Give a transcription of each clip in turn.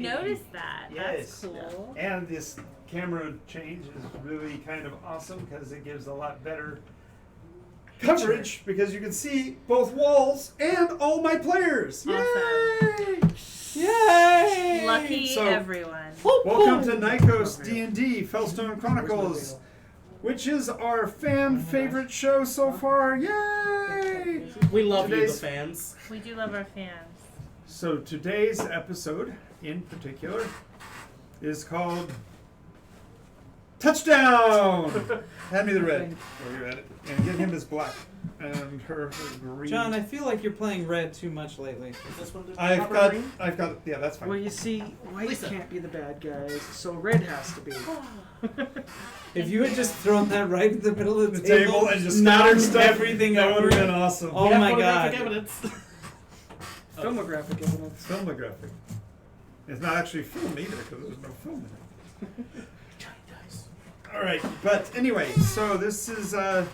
Noticed that. Yes. That's cool. Yeah. And this camera change is really kind of awesome because it gives a lot better coverage because you can see both walls and all my players. Awesome. Yay! Yay! Lucky everyone. Welcome to NycosDnd, Fellstone Chronicles, which is our fan favorite show so far. Yay! We love you, the fans. We do love our fans. So today's episode, in particular, is called Touchdown! Hand me the red. Where you at it? And get him his black. And her green. John, I feel like you're playing red too much lately. Is this one I've got, yeah, that's fine. Well, you see, white Lisa. can't be the bad guys, so red has to be. If you had just thrown that right in the middle of The the table and just knocked scattered stuff, everything that would over. have been awesome. Oh my god. Evidence. Filmographic evidence. Filmographic. It's not actually film either because there's no film in it. All right, but anyway, so this is the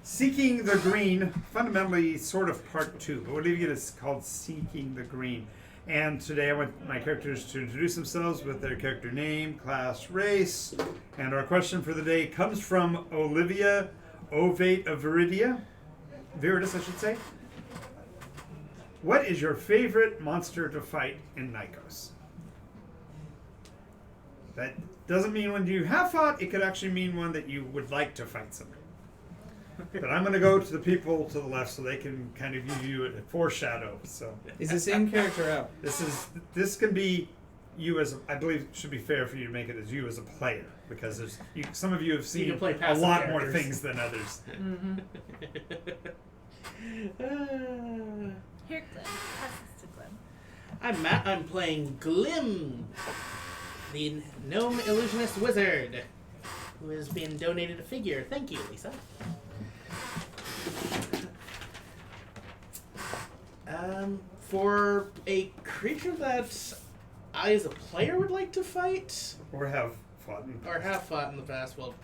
Seeking the Green, fundamentally sort of part 2, but what do you get is called Seeking the Green. And today I want my characters to introduce themselves with their character name, class, race, and our question for the day comes from Olivia Ovate of Viridis, I should say. What is your favorite monster to fight in Nikos? That doesn't mean one you have fought, it could actually mean one that you would like to fight somebody. But I'm going to go to the people to the left so they can kind of give you a foreshadow. So Is this in character out? this can be you as I believe it should be fair for you to make it as you as a player because there's some of you have seen can play a passive lot more characters. things than others. Here, Glenn. Pass this to Glenn. I'm Matt. I'm playing Glim, the gnome illusionist wizard, who has been donated a figure. Thank you, Lisa. For a creature that I, as a player, would like to fight, Or have fought. or have fought in the past, well,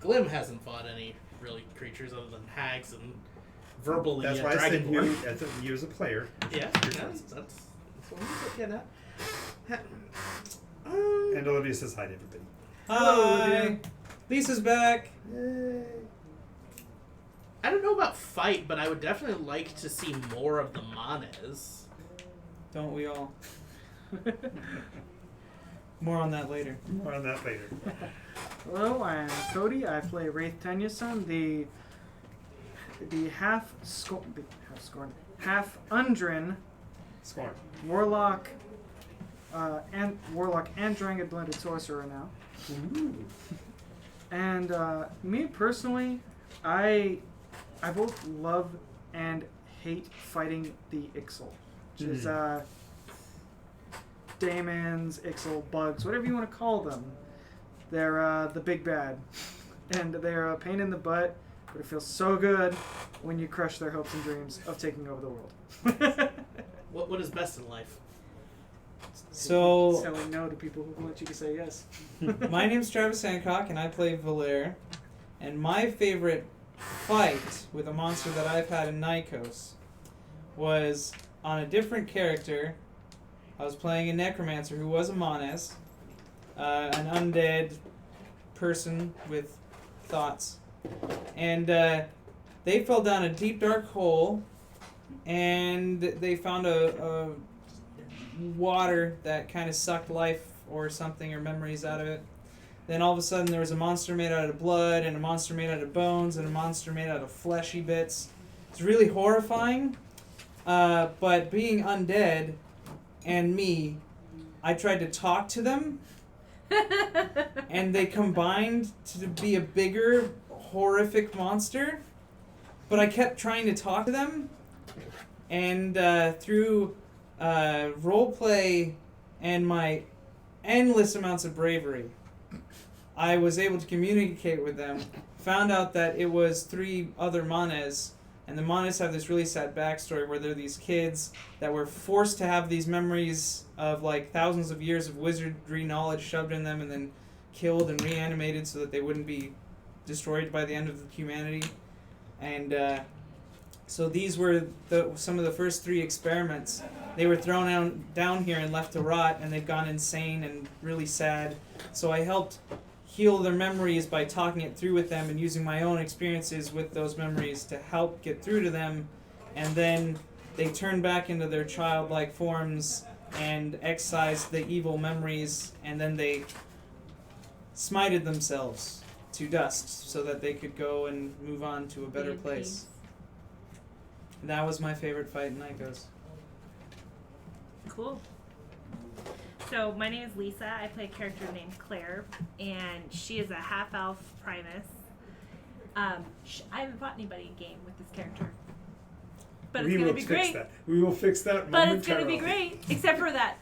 Glim hasn't fought any really creatures other than hags and verbally That's why I said dragonborn. you as a player. Yeah, that's what I'm getting at. And Olivia says hi to everybody. Hi. Lisa's back. Yay. I don't know about fight, but I would definitely like to see more of the Manes. Don't we all? More on that later. More on that later. Hello, I'm Cody. I play Wraith Tennyson, the half Undrin Scorn. warlock, and dragon blended sorcerer now. Ooh. And me personally, I both love and hate fighting the Ixal, which is daemons, Ixal, bugs, whatever you want to call them. They're the big bad, and they're a pain in the butt, but it feels so good when you crush their hopes and dreams of taking over the world. What is best in life? So, Telling no to people who want you to say yes. my name's Travis Hancock, and I play Valere. And my favorite fight with a monster that I've had in Nikos was on a different character. I was playing a necromancer who was a Manes, an undead person with thoughts. And they fell down a deep, dark hole, and they found a water that kind of sucked life or something or memories out of it. Then all of a sudden there was a monster made out of blood and a monster made out of bones and a monster made out of fleshy bits. It's really horrifying, but being undead and me, I tried to talk to them and they combined to be a bigger, horrific monster, but I kept trying to talk to them, and through roleplay and my endless amounts of bravery, I was able to communicate with them, found out that it was 3 other Manes, and the Manes have this really sad backstory where they're these kids that were forced to have these memories of like thousands of years of wizardry knowledge shoved in them and then killed and reanimated so that they wouldn't be destroyed by the end of humanity. And So these were some of the first 3 experiments. They were thrown down here and left to rot, and they've gone insane and really sad. So I helped heal their memories by talking it through with them and using my own experiences with those memories to help get through to them. And then they turned back into their childlike forms and excised the evil memories, and then they smited themselves to dust so that they could go and move on to a better place. That was my favorite fight in Nycos. Cool. So my name is Lisa. I play a character named Claire, and she is a half-elf Primus. I haven't fought anybody in game with this character, but it's gonna be great. We will fix that. But it's gonna be great, except for that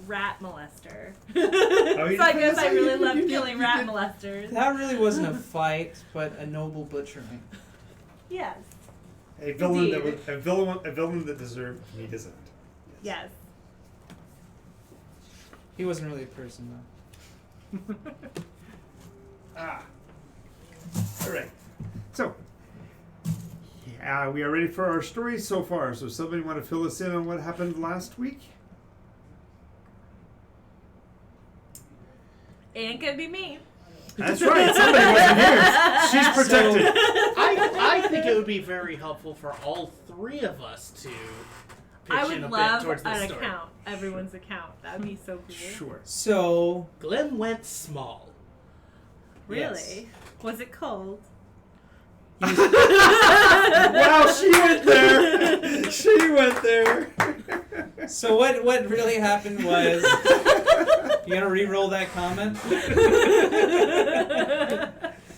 rat molester. Oh, So I guess I really love killing rat molesters. That really wasn't a fight, but a noble butchering. Yes. A villain that Indeed. was a villain that deserved to be deserved. Yes. He wasn't really a person, though. All right. So, we are ready for our story so far. So, somebody want to fill us in on what happened last week? Ain't gonna be me. That's right. Somebody wasn't here. She's protected. I think it would be very helpful for all 3 of us to pitch I in would a bit love towards the an story. account, everyone's account. That'd be so cool. Sure. So, Glim went small. Really? Yes. Was it cold? Wow, she went there. She went there. so what really happened was... You gonna re-roll that comment?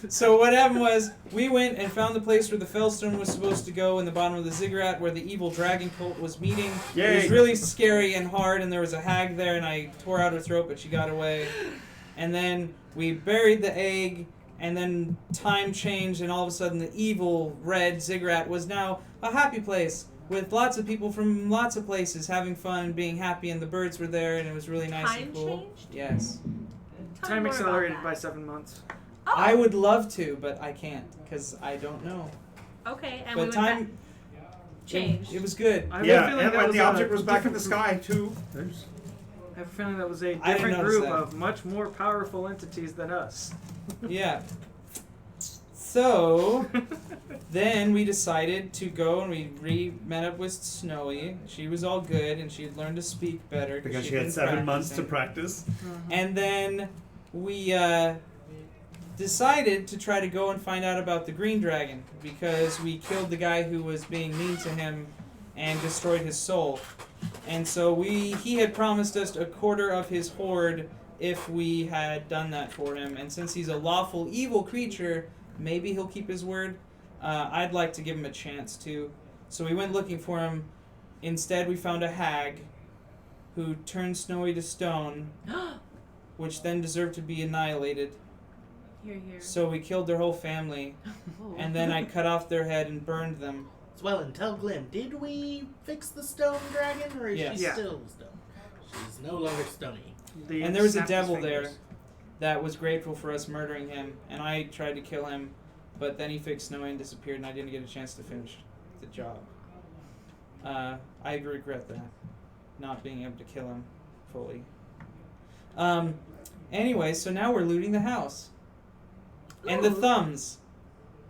So what happened was, we went and found the place where the Fellstone was supposed to go in the bottom of the ziggurat where the evil dragon cult was meeting. Yay. It was really scary and hard, and there was a hag there, and I tore out her throat, but she got away. And then we buried the egg, and then time changed, and all of a sudden the evil red ziggurat was now a happy place with lots of people from lots of places having fun and being happy, and the birds were there, and it was really nice Time and cool. changed? Yes. Tell Time me more about accelerated that. by 7 months. Oh. I would love to, but I can't, because I don't know. Okay, and But we went time back. Changed. It was good. I have a Yeah, feeling and that when was the a object was back in the different sky too. I have a feeling that was a I didn't different notice group that. of much more powerful entities than us. Yeah. So, then we decided to go and we met up with Snowy. She was all good and she had learned to speak better. Because she she'd had been 7 months to practicing. practice. And then we decided to try to go and find out about the green dragon because we killed the guy who was being mean to him and destroyed his soul. And so he had promised us a quarter of his hoard if we had done that for him. And since he's a lawful evil creature, maybe he'll keep his word. I'd like to give him a chance to. So we went looking for him. Instead, we found a hag who turned Snowy to stone, which then deserved to be annihilated. Here. So we killed their whole family, and then I cut off their head and burned them. Well, and tell Glim, did we fix the stone dragon, or is Yes. she Yeah. still stone? She's no longer stony. And there was a snapped his devil fingers. there that was grateful for us murdering him, and I tried to kill him, but then he fixed Snowy and disappeared, and I didn't get a chance to finish the job. I regret that, not being able to kill him fully. Anyway, so now we're looting the house. And the Ooh. thumbs.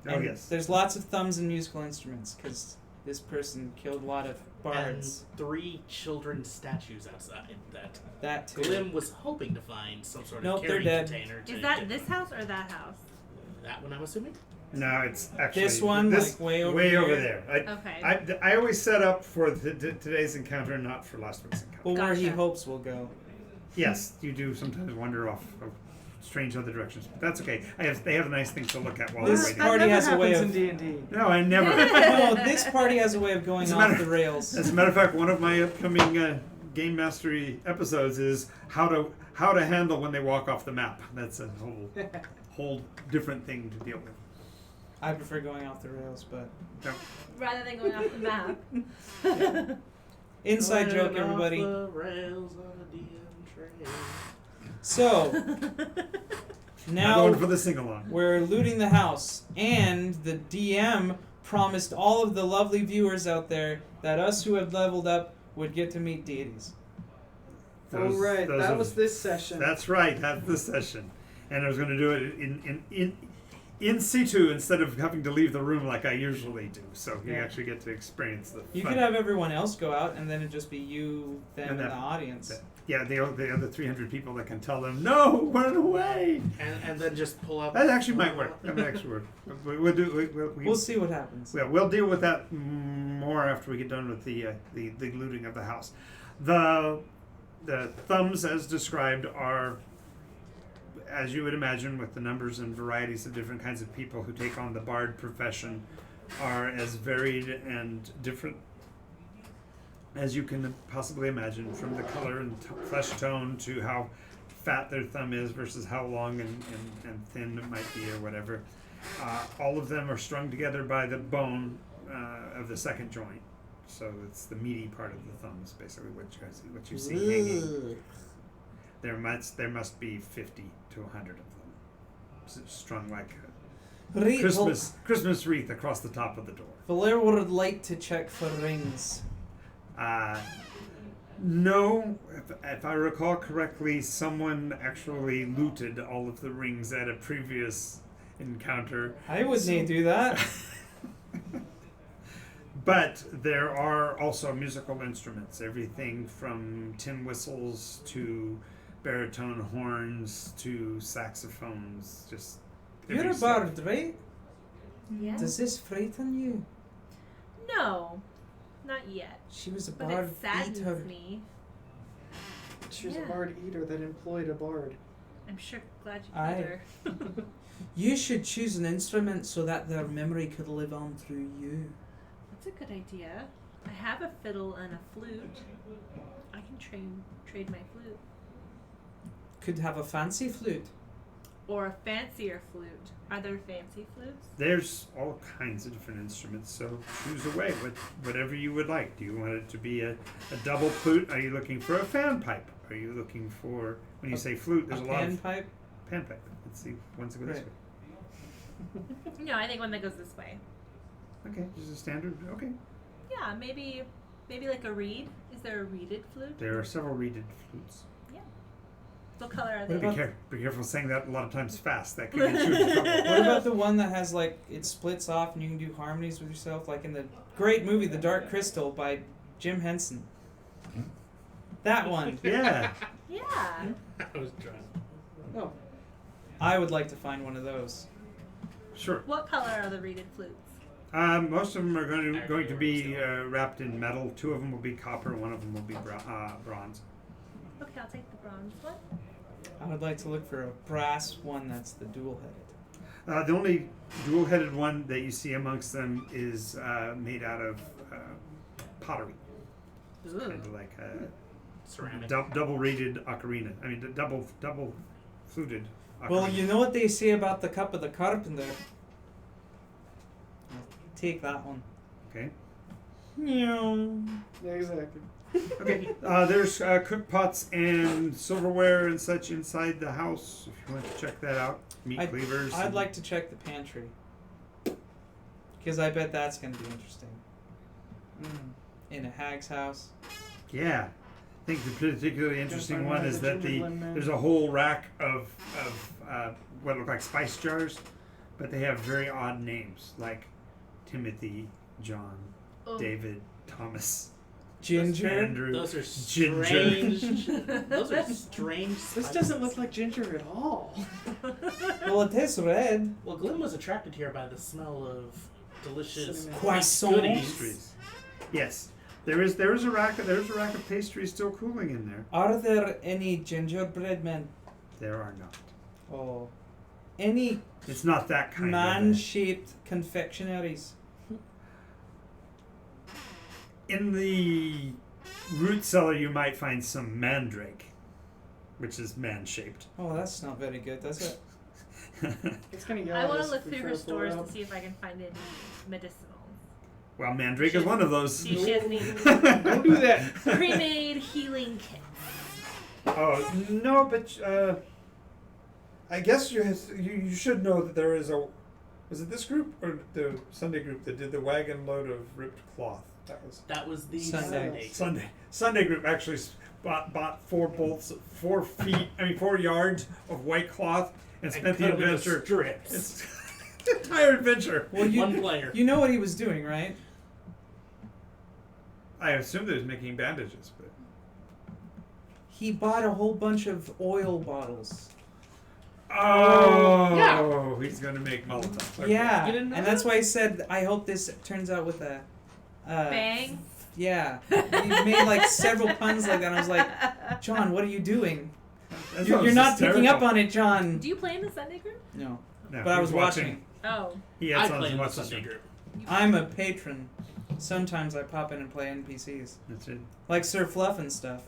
Oh, And yes. There's lots of thumbs and musical instruments, because this person killed a lot of bards. And 3 children's statues outside that That too. Glim was hoping to find some sort of Nope, they're carrying dead. container to Is that get this them. house or that house? That one, I'm assuming? No, it's actually This one, like, way over there. Okay. I always set up for today's encounter, not for last week's encounter. Well, where he Gotcha. hopes will go. Yes, you do sometimes wander off of strange other directions, but that's okay. They have nice things to look at while This we're waiting. party That has never a way happens of- in D&D. No, I never. No, this party has a way of going As a off matter- the rails. As a matter of fact, one of my upcoming game mastery episodes is how to handle when they walk off the map. That's a whole different thing to deal with. I prefer going off the rails, but Rather than going off the map. inside joke, Running off everybody. the rails on a DM train. So I'm now going for the sing along. we're looting the house, and the DM promised all of the lovely viewers out there that us who have leveled up would get to meet deities. All right, those that are- was this session. That's right. That's this session, and I was going to do it in situ instead of having to leave the room like I usually do. So you Yeah. actually get to experience the. You fun. could have everyone else go out, and then it'd just be you, them, And and that- the audience. Yeah, the other 300 people that can tell them no, run away. And then just pull up. That actually might work. That might actually work. We'll do. We'll see what happens. Yeah, we'll deal with that more after we get done with the looting of the house. The thumbs, as described, are, as you would imagine, with the numbers and varieties of different kinds of people who take on the bard profession, are as varied and different as you can possibly imagine, from the color and flesh tone to how fat their thumb is versus how long and thin it might be or whatever. All of them are strung together by the bone of the second joint. So it's the meaty part of the thumb is basically what you see hanging. There must be 50 to 100 of them strung like a Christmas wreath across the top of the door. Valera would like to check for rings. No, if I recall correctly, someone actually looted all of the rings at a previous encounter. I wouldn't do that. But there are also musical instruments, everything from tin whistles to baritone horns to saxophones, just You're every a bard, right? Yeah. Does this frighten you? No, not yet. She was a But bard it saddens eater. me. She was Yeah. a bard eater that employed a bard. I'm sure glad you Aye. met her. You should choose an instrument so that their memory could live on through you. That's a good idea. I have a fiddle and a flute. I can trade my flute. Could have a fancy flute. Or a fancier flute. Are there fancy flutes? There's all kinds of different instruments, so choose away whatever you would like. Do you want it to be a double flute? Are you looking for a fan pipe? Are you looking for, when you say flute, there's a lot of panpipe? pan pipe. Let's see, one's go this Right. way. No, I think one that goes this way. Okay, just a standard. Okay. Yeah, maybe like a reed. Is there a reeded flute? There are several reeded flutes. What color are they? Be careful saying that a lot of times fast. That could get you in trouble. What about the one that has like it splits off and you can do harmonies with yourself, like in the great movie The Dark Crystal by Jim Henson? That one. Yeah. Yeah. I was drunk. Oh, I would like to find one of those. Sure. What color are the reeded flutes? Most of them are going to be wrapped in metal. 2 of them will be copper. 1 of them will be bronze. Okay, I'll take the bronze one. I would like to look for a brass one that's the dual-headed. The only dual-headed one that you see amongst them is made out of pottery. It's kind of like a Ceramic. double-rated ocarina. I mean, double fluted. Ocarina. Well, you know what they say about the cup of the carpenter. Take that one. Okay. Yeah. yeah, exactly. Okay. There's cook pots and silverware and such inside the house. If you want to check that out, meat cleavers. I'd like to check the pantry. Because I bet that's going to be interesting. In a hag's house. Yeah. I think the particularly interesting find one one is of the that gingerbread men. there's a whole rack of what look like spice jars, but they have very odd names like Timothy, John, Oh. David, Thomas, Ginger. Andrew. Those are Ginger. strange. Those are strange. This spices. doesn't look like ginger at all. Well, it is red. Well, Glenn was attracted here by the smell of delicious Cinnamon. Croissants. goodies. Pastries. Yes, there is a rack of pastries still cooling in there. Are there any gingerbread men? There are not. Oh. Any It's not that kind of. man-shaped confectionaries? In the root cellar, you might find some mandrake, which is man-shaped. Oh, that's not very good, does it? It's gonna yell I at want us to look if we through try her to pull it stores out. to see if I can find any medicinals. Well, mandrake is one of those. See if she has any Don't do that. pre-made healing kits. Oh no, but I guess you should know that there is Was it this group or the Sunday group that did the wagon load of ripped cloth? That was the Sunday. Sunday group actually bought 4 bolts, 4 yards of white cloth, and spent the cut it into adventure. strips. It's the entire adventure. Well, One player. You know what he was doing, right? I assumed he was making bandages, but He bought a whole bunch of oil bottles. oh, he's gonna make Molotovs. Okay. Yeah, You didn't know and that's that? why I said I hope this turns out with a Bang. Yeah, he made like several puns like that. And I was like, John, what are you doing? That You're sounds not picking up hysterical. on it, John. Do you play in the Sunday group? No, No, but I he was watching. Oh. He I had play something in the watch Sunday group. I'm a patron. Sometimes I pop in and play NPCs, That's it. like Sir Fluff and stuff.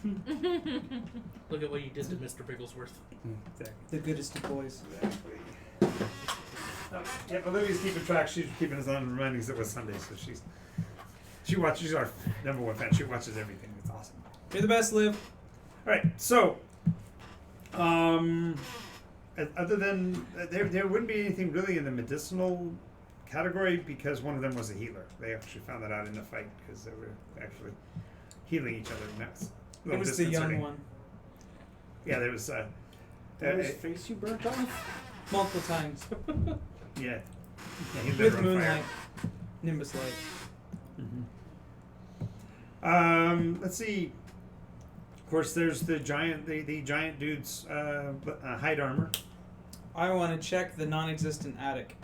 Look at what you did to Mr. Bigglesworth. Exactly. The goodest of boys. Yeah, Olivia's keeping track. She's keeping us on remindings that it was Sunday, so she watches. She's our #1 fan. She watches everything. It's awesome. You're the best, Liv. All right, so other than there wouldn't be anything really in the medicinal category because one of them was a healer. They actually found that out in the fight because they were actually healing each other. And that's a It little was the young disconcerting. one. Yeah, there was. That his face you burnt off? Multiple times. Yeah, he lit With her on fire. moonlight. Nimbus light. Let's see. Of course, there's the giant dude's hide armor. I want to check the non-existent attic.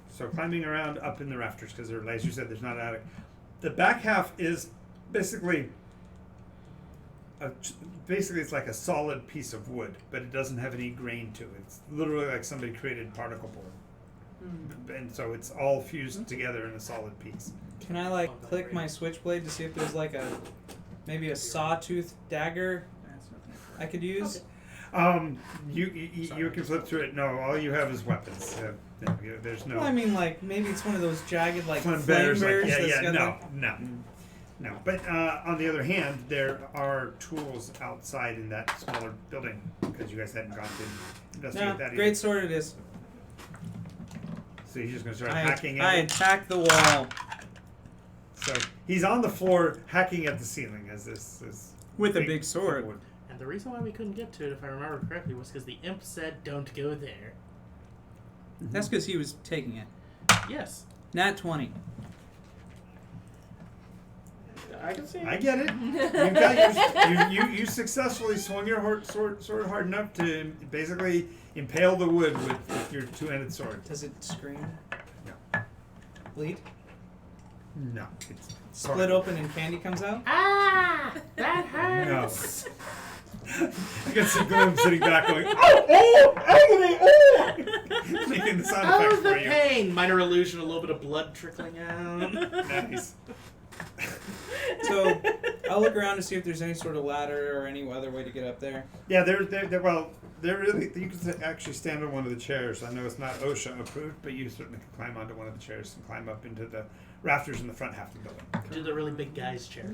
So climbing around up in the rafters because, as you said, there's not an attic. The back half is basically it's like a solid piece of wood, but it doesn't have any grain to it. It's literally like somebody created particle board, and so it's all fused together in a solid piece. Can I click my switchblade to see if there's maybe a sawtooth dagger I could use? You can flip through it. No, all you have is weapons. There's no. Well, I mean, maybe it's one of those jagged flame bears. bears. Yeah, that's no. got, No, but on the other hand, there are tools outside in that smaller building because you guys hadn't gone to investigate No, that either. great sword it is. So he's just going to start hacking I at it. attack the wall So he's on the floor hacking at the ceiling as this with a big sword. wood. And the reason why we couldn't get to it, if I remember correctly, was because the imp said, "Don't go there." That's because he was taking it. Yes. Nat 20. I can see it. I get it. You got you successfully swung your sword hard enough to basically impale the wood with your two-handed sword. Does it scream? No. Bleed? No. It's Split open and candy comes out? Ah! That No. hurts! I can see Gloom sitting back going, oh, agony, oh! Making the sound Oh, effect the for you. pain! Minor illusion, a little bit of blood trickling out. Nice. So I'll look around to see if there's any sort of ladder or any other way to get up there. Yeah, they're really, you can actually stand on one of the chairs. I know it's not OSHA approved, but you certainly can climb onto one of the chairs and climb up into the rafters in the front half of the building. Do the really big guy's chair.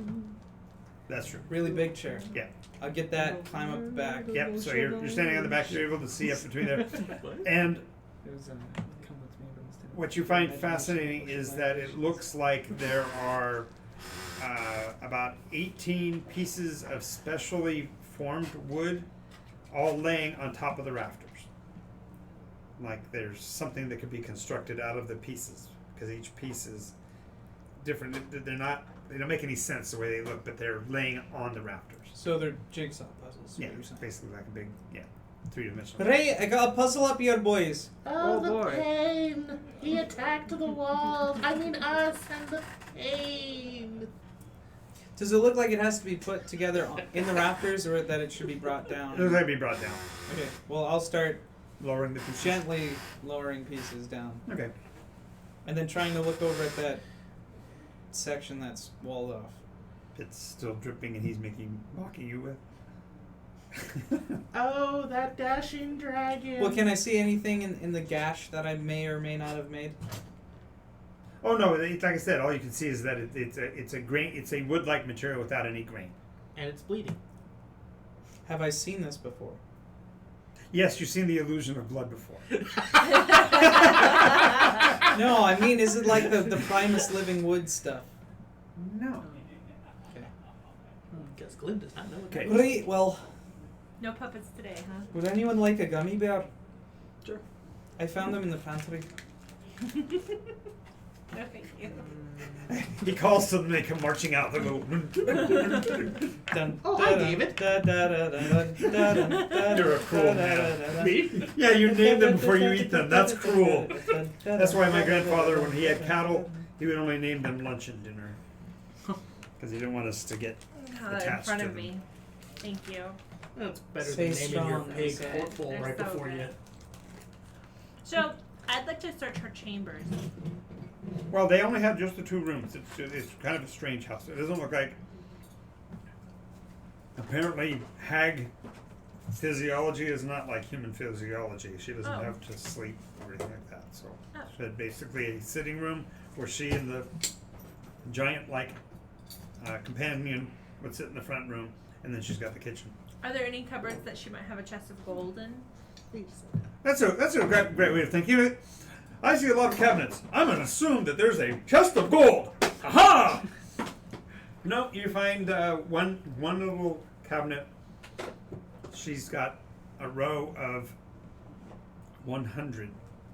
That's true. Really big chair. Yeah. I'll get that, climb up the back. Yep, so you're standing on the back, you're able to see up between there. And It was come with me, but instead of- what you find fascinating is that it looks like there are about 18 pieces of specially formed wood all laying on top of the rafters. Like there's something that could be constructed out of the pieces because each piece is different. They don't make any sense the way they look, but they're laying on the rafters. So they're jigsaw puzzles. Yeah, what you're it's saying. basically like a big, three-dimensional. Ray, I got a puzzle up here, boys. Oh, the boy. pain! He attacked the wall! I mean us and the pain! Does it look like it has to be put together in the rafters or that it should be brought It looks down? like it'd be brought down, Okay, well, I'll start lowering the pieces. gently lowering pieces down. Okay. And then trying to look over at that section that's walled off. It's still dripping, and he's mocking you with. Oh, that dashing dragon! Well, can I see anything in the gash that I may or may not have made? Oh no! Like I said, all you can see is that it's a grain. It's a wood-like material without any grain. And it's bleeding. Have I seen this before? Yes, you've seen the illusion of blood before. No, I mean, is it like the Primus Living Wood stuff? No. Because Glim does not know what Okay. Right, well, No puppets today, huh? would anyone like a gummy bear? Sure. I found them in the pantry. No, thank you. He calls to them, they come marching out. They go. Dun, Oh, hi, dun, David. dun, dun, dun, dun, dun, dun, dun, You're a cruel dun, man. dun, dun, dun. Me? Yeah, you name them before you eat them. That's cruel. That's why my grandfather, when he had cattle, he would only name them lunch and dinner. Because he didn't want us to get Oh, in attached front to of them. me. Thank you. That's better Stay than naming your strong, pig they say. portful They're right so before good. you. So, I'd like to search her chambers. Well, they only have just the 2 rooms. It's kind of a strange house. It doesn't look like. Apparently, hag physiology is not like human physiology. She doesn't Oh. have to sleep or anything like that. So, Oh. she had basically a sitting room where she and the giant-like companion would sit in the front room, and then she's got the kitchen. Are there any cupboards that she might have a chest of gold in? That's a great way of thinking of it. I see a lot of cabinets. I'm gonna assume that there's a chest of gold. Aha! No, you find one little cabinet. She's got a row of 100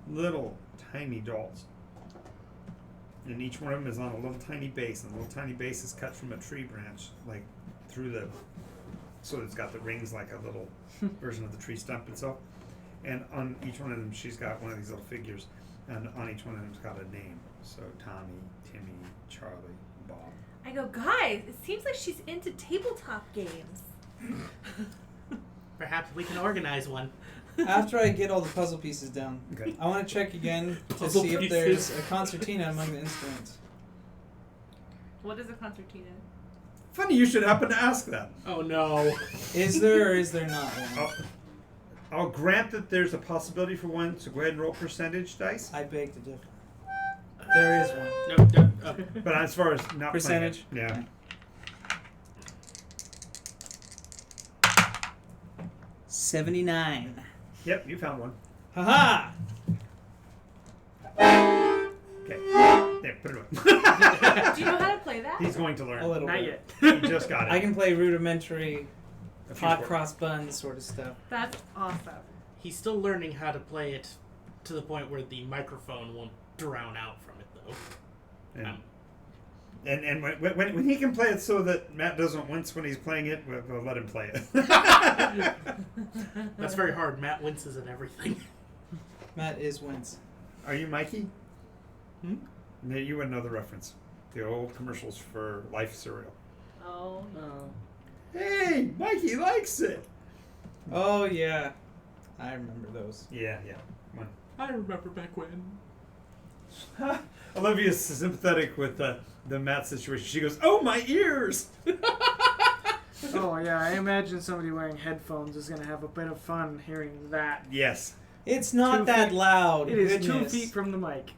little tiny dolls, and each one of them is on a little tiny base, and the little tiny base is cut from a tree branch, like through the. So it's got the rings like a little version of the tree stump itself. And on each one of them, she's got one of these little figures, and on each one of them's got a name. So Tommy, Timmy, Charlie, Bob. I go, guys, it seems like she's into tabletop games. Perhaps we can organize one. After I get all the puzzle pieces down, Okay. I want to check again to Puzzle see if pieces. there's a concertina among the instruments. What is a concertina? Funny you should happen to ask that. Oh no. Is there or is there not one? I'll grant that there's a possibility for one, so go ahead and roll percentage dice. I beg to differ. There is one. No. But as far as not Percentage? playing it, yeah. 79. Yep, you found one. Haha! Okay. There, put it away. Do you know how to play that? He's going to learn. A little Not bit. yet. He just got it. I can play rudimentary A few hot chords. cross buns sort of stuff. That's awesome. He's still learning how to play it to the point where the microphone won't drown out from it, though. And when he can play it so that Matt doesn't wince when he's playing it, we'll let him play it. That's very hard. Matt winces at everything. Matt is wins. Are you Mikey? Hmm? No, you wouldn't know the reference. The old commercials for Life cereal. Oh. Hey, Mikey likes it. Oh, yeah. I remember those. Yeah. Come I remember back when. on. Olivia's sympathetic with the Matt situation. She goes, "Oh, my ears!" Oh yeah, I imagine somebody wearing headphones is gonna have a bit of fun hearing that. Yes. It's not 2 that feet. loud. It is goodness. 2 feet from the mic.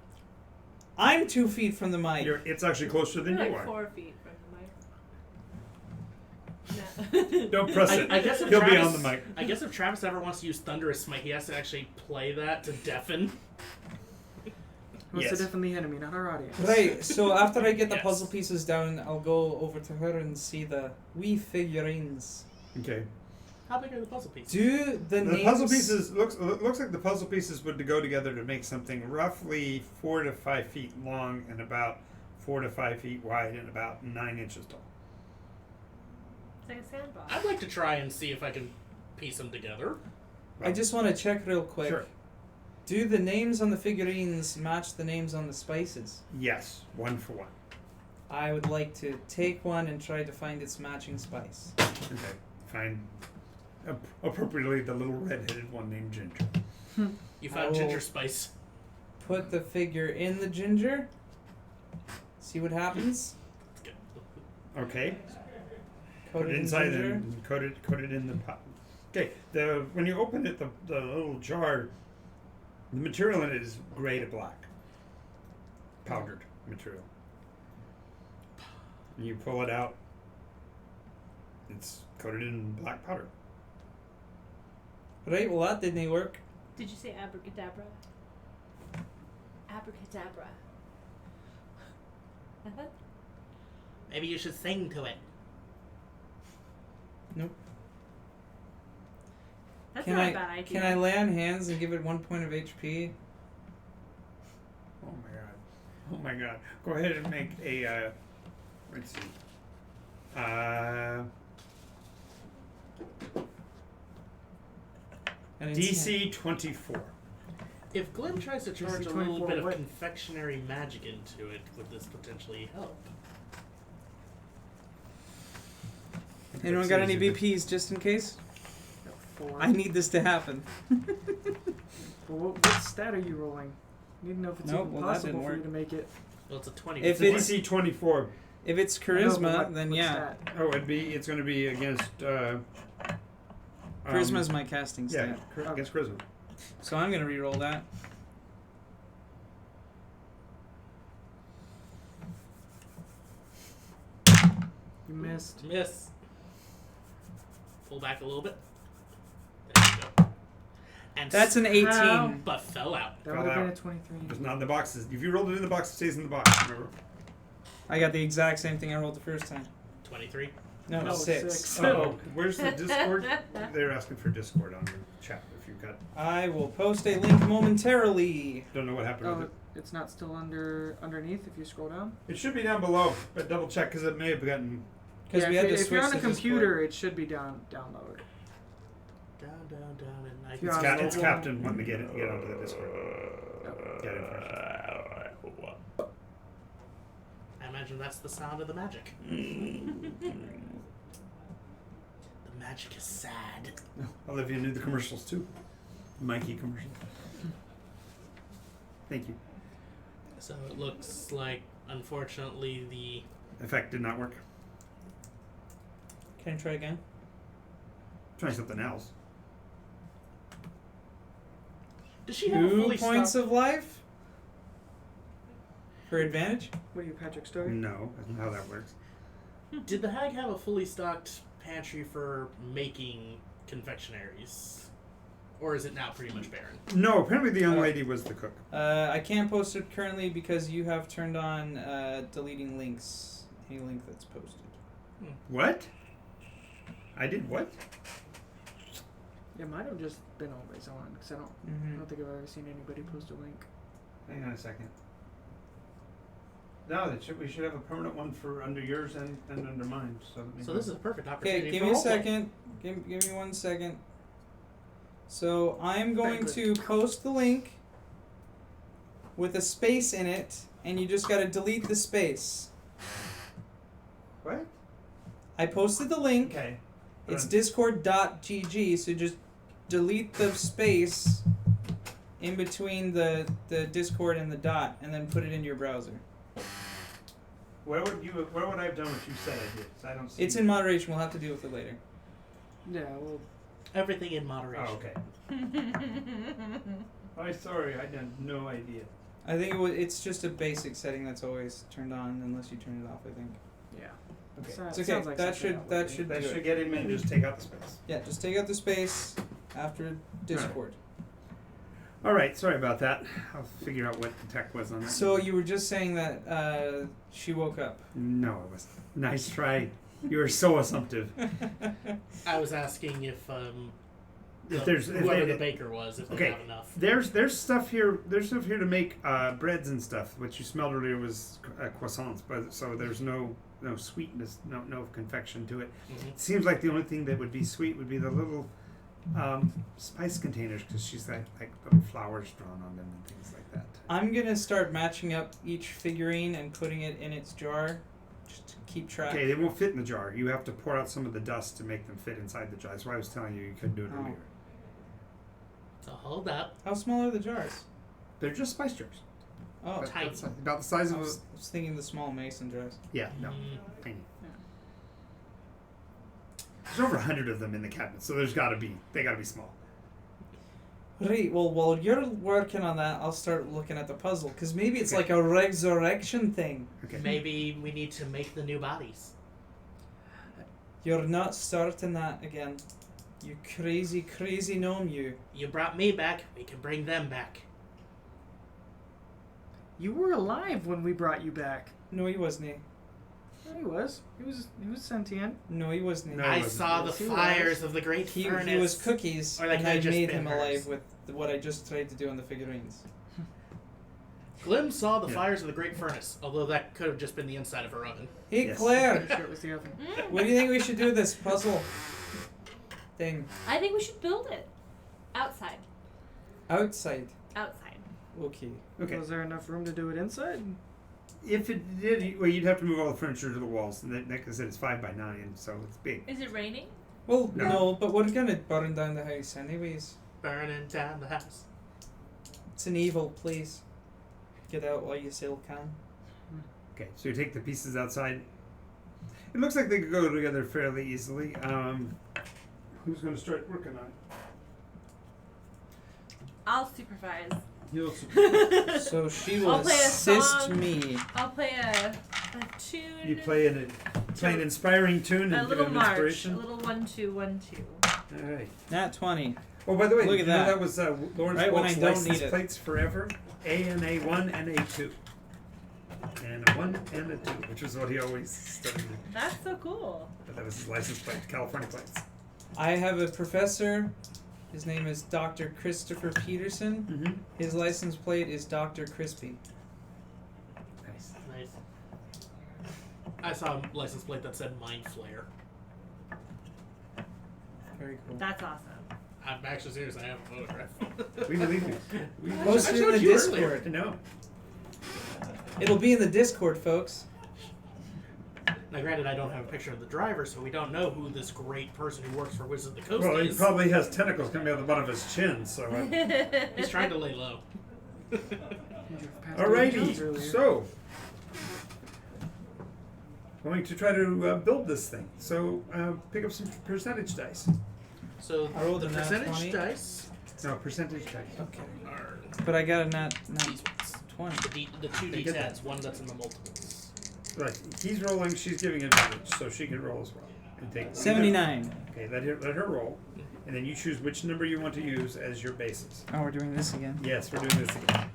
I'm 2 feet from the mic. It's actually closer than You're you like are. 4 feet from the mic. No. Don't press it. I guess if He'll be Travis, on the mic. I guess if Travis ever wants to use Thunderous Smite, he has to actually play that to deafen. Wants Yes. to deafen the enemy, not our audience. Right, so after I get the Yes. puzzle pieces down, I'll go over to her and see the wee figurines. Okay. How big are the puzzle pieces? Do the The names... puzzle pieces looks like the puzzle pieces would go together to make something roughly 4 to 5 feet long and about 4 to 5 feet wide and about 9 inches tall. It's like a sandbox. I'd like to try and see if I can piece them together. I just want to check real quick. Sure. Do the names on the figurines match the names on the spices? Yes, 1 for 1. I would like to take one and try to find its matching spice. Okay. Find appropriately the little red-headed one named Ginger. You I found will- ginger spice. Put the figure in the ginger. See what happens. Okay. Coat Put it it in inside ginger. and coat it in the pot. Okay. When you open it, the little jar, the material in it is gray to black. Powdered material. And you pull it out. It's coated in black powder. Right, well that didn't work. Did you say abracadabra? Abracadabra. Maybe you should sing to it. Nope. That's Can not I a bad idea. can I lay on hands and give it 1 point of HP? Oh my god. Oh my god. Go ahead and make a, let's see. And it's- DC 24. If Glim tries to charge a 24 little bit of what? confectionery magic into it, would this potentially help? Anyone got any BPs just in case? Got 4. I need this to happen. Well, what stat are you rolling? You need to know if it's Nope, even well, that possible didn't for you work. to make it. Well, it's a 20. If It's it's- DC 24. If it's I know, charisma, but what- then what yeah. stat? Oh, it's going to be against. Charisma's my casting Yeah, stat. against charisma. So I'm gonna re-roll that. You missed. Miss. Pull back a little bit. There you go. And That's an 18. How? but fell out. That Fell would have been out. a 23. It's not in the boxes. If you rolled it in the box, it stays in the box. Remember? I got the exact same thing I rolled the first time. 23. No, No, 6. 6. Oh, where's the Discord? They're asking for Discord on your chat. If you've got, I will post a link momentarily. don't know what happened Oh, with it. it's not still underneath if you scroll down? It should be down below, but double check because it may have gotten. Because Yeah, we had to if switch you're on a to computer, it should be download. Down, and I If you're It's, on it's mobile- Captain wanting to get onto the Discord. Get information. I imagine that's the sound of the magic. The magic is sad. Olivia knew the commercials too. Mikey commercials. Thank you. So it looks like, unfortunately, the Effect did not work. Can I try again? Try something else. does she have a 2 fully points stocked? of life? For advantage? What are you, Patrick Story? No, that's not how that works. Did the hag have a fully stocked pantry for making confectionaries, or is it now pretty much barren? No, apparently the young lady was the cook. I can't post it currently because you have turned on deleting links. Any link that's posted. What? I did what? It might have just been always on because I don't think I've ever seen anybody post a link. Hang on a second. No, we should have a permanent one for under yours and under mine. So this is a perfect opportunity. Okay, give for me a roleplay. second. Give me 1 second. So I'm going Banquet. to post the link with a space in it, and you just got to delete the space. What? I posted the link. Okay. It's discord.gg, so just delete the space in between the Discord and the dot, and then put it into your browser. Where would I have done what you said I did? 'Cause I don't see. It's in moderation. We'll have to deal with it later. Yeah, well, Everything in moderation. Oh, okay. I'm sorry. I had no idea. I think it's just a basic setting that's always turned on unless you turn it off. I think. yeah. Okay. It's okay. Sounds like that something should would that be. should That do should it. get him and just take out the space. Yeah, just take out the space after Discord. All right. Sorry about that. I'll figure out what the tech was on that. So you were just saying that she woke up. No, it wasn't. Nice try. You were so assumptive. I was asking if If there's- if whoever they- the baker was, if they Okay. have enough. There's stuff here. There's stuff here to make breads and stuff. What you smelled earlier was croissants, but so there's no sweetness, no confection to it. Mhm. It seems like the only thing that would be sweet would be the little spice containers because she's got like little flowers drawn on them and things like that. I'm gonna start matching up each figurine and putting it in its jar, just to keep track. Okay, they won't fit in the jar. You have to pour out some of the dust to make them fit inside the jar. That's why I was telling you couldn't do it Oh. earlier. So hold up. How small are the jars? They're just spice jars. Oh, Tiny. About the size I of was thinking the small mason jars. yeah, no, Mm. tiny. Yeah. There's over 100 of them in the cabinet, so they got to be small. Right. Well, while you're working on that, I'll start looking at the puzzle because maybe it's Okay. like a resurrection thing. Okay. Maybe we need to make the new bodies. You're not starting that again. You crazy, crazy gnome, you. You brought me back. We can bring them back. You were alive when we brought you back. No, he wasn't. Yeah, he was. He was sentient. No, he wasn't. No. I wasn't. saw the Yes, he fires was. of the great He furnace. was cookies, Or that and could've I just made been him hers. alive with what I just tried to do on the figurines. Glim saw the Yeah. fires of the great furnace, although that could have just been the inside of her oven. Hey, Yes. Claire, Pretty sure it was the oven. what do you think we should do with this puzzle thing? I think we should build it outside. Outside. Outside. Okay. Okay. Was there enough room to do it inside? If it did, well, you'd have to move all the furniture to the walls, and that, like I said, it's 5 by 9, so it's big. Is it raining? Well, No. no, but we're gonna burn down the house anyways. Burning down the house. It's an evil place. Get out while you still can. Okay, so you take the pieces outside. It looks like they could go together fairly easily. Who's going to start working on it? I'll supervise. You'll So she will I'll play a assist song. me. I'll play a tune. you play an inspiring tune a and give little it an march. inspiration. A little 1 2 1 2. All right. Nat 20. Oh, by the way, Look you at know that. that was Lawrence Right when Bolt's I don't license need it. plates forever. A and A1 and A2. And a 1 and a 2, which was what he always studied. That's so cool. But that was his license plate, California plates. I have a professor. His name is Dr. Christopher Peterson. Mm-hmm. His license plate is Dr. Crispy. Nice. Nice. I saw a license plate that said Mind Flayer. Very cool. That's awesome. I'm actually serious. I have a photograph. We believe you. We Post I it in showed the you Discord. earlier. No. It'll be in the Discord, folks. Now, granted, I don't have a picture of the driver, so we don't know who this great person who works for Wizards of the Coast Well, he is. probably has tentacles coming out the bottom of his chin, so. He's trying to lay low. Alrighty, so. Going to try to build this thing. So, pick up some percentage dice. So I rolled the a nat percentage 20. dice No, percentage dice. Okay. are But I got a nat these ones. 20. The two I get that. D10s, one that's in the multiples. Right, he's rolling, she's giving advantage, so she can roll as well. And take 79. Okay, let her roll. And then you choose which number you want to use as your basis. Oh, we're doing this again. Yes, we're doing this again.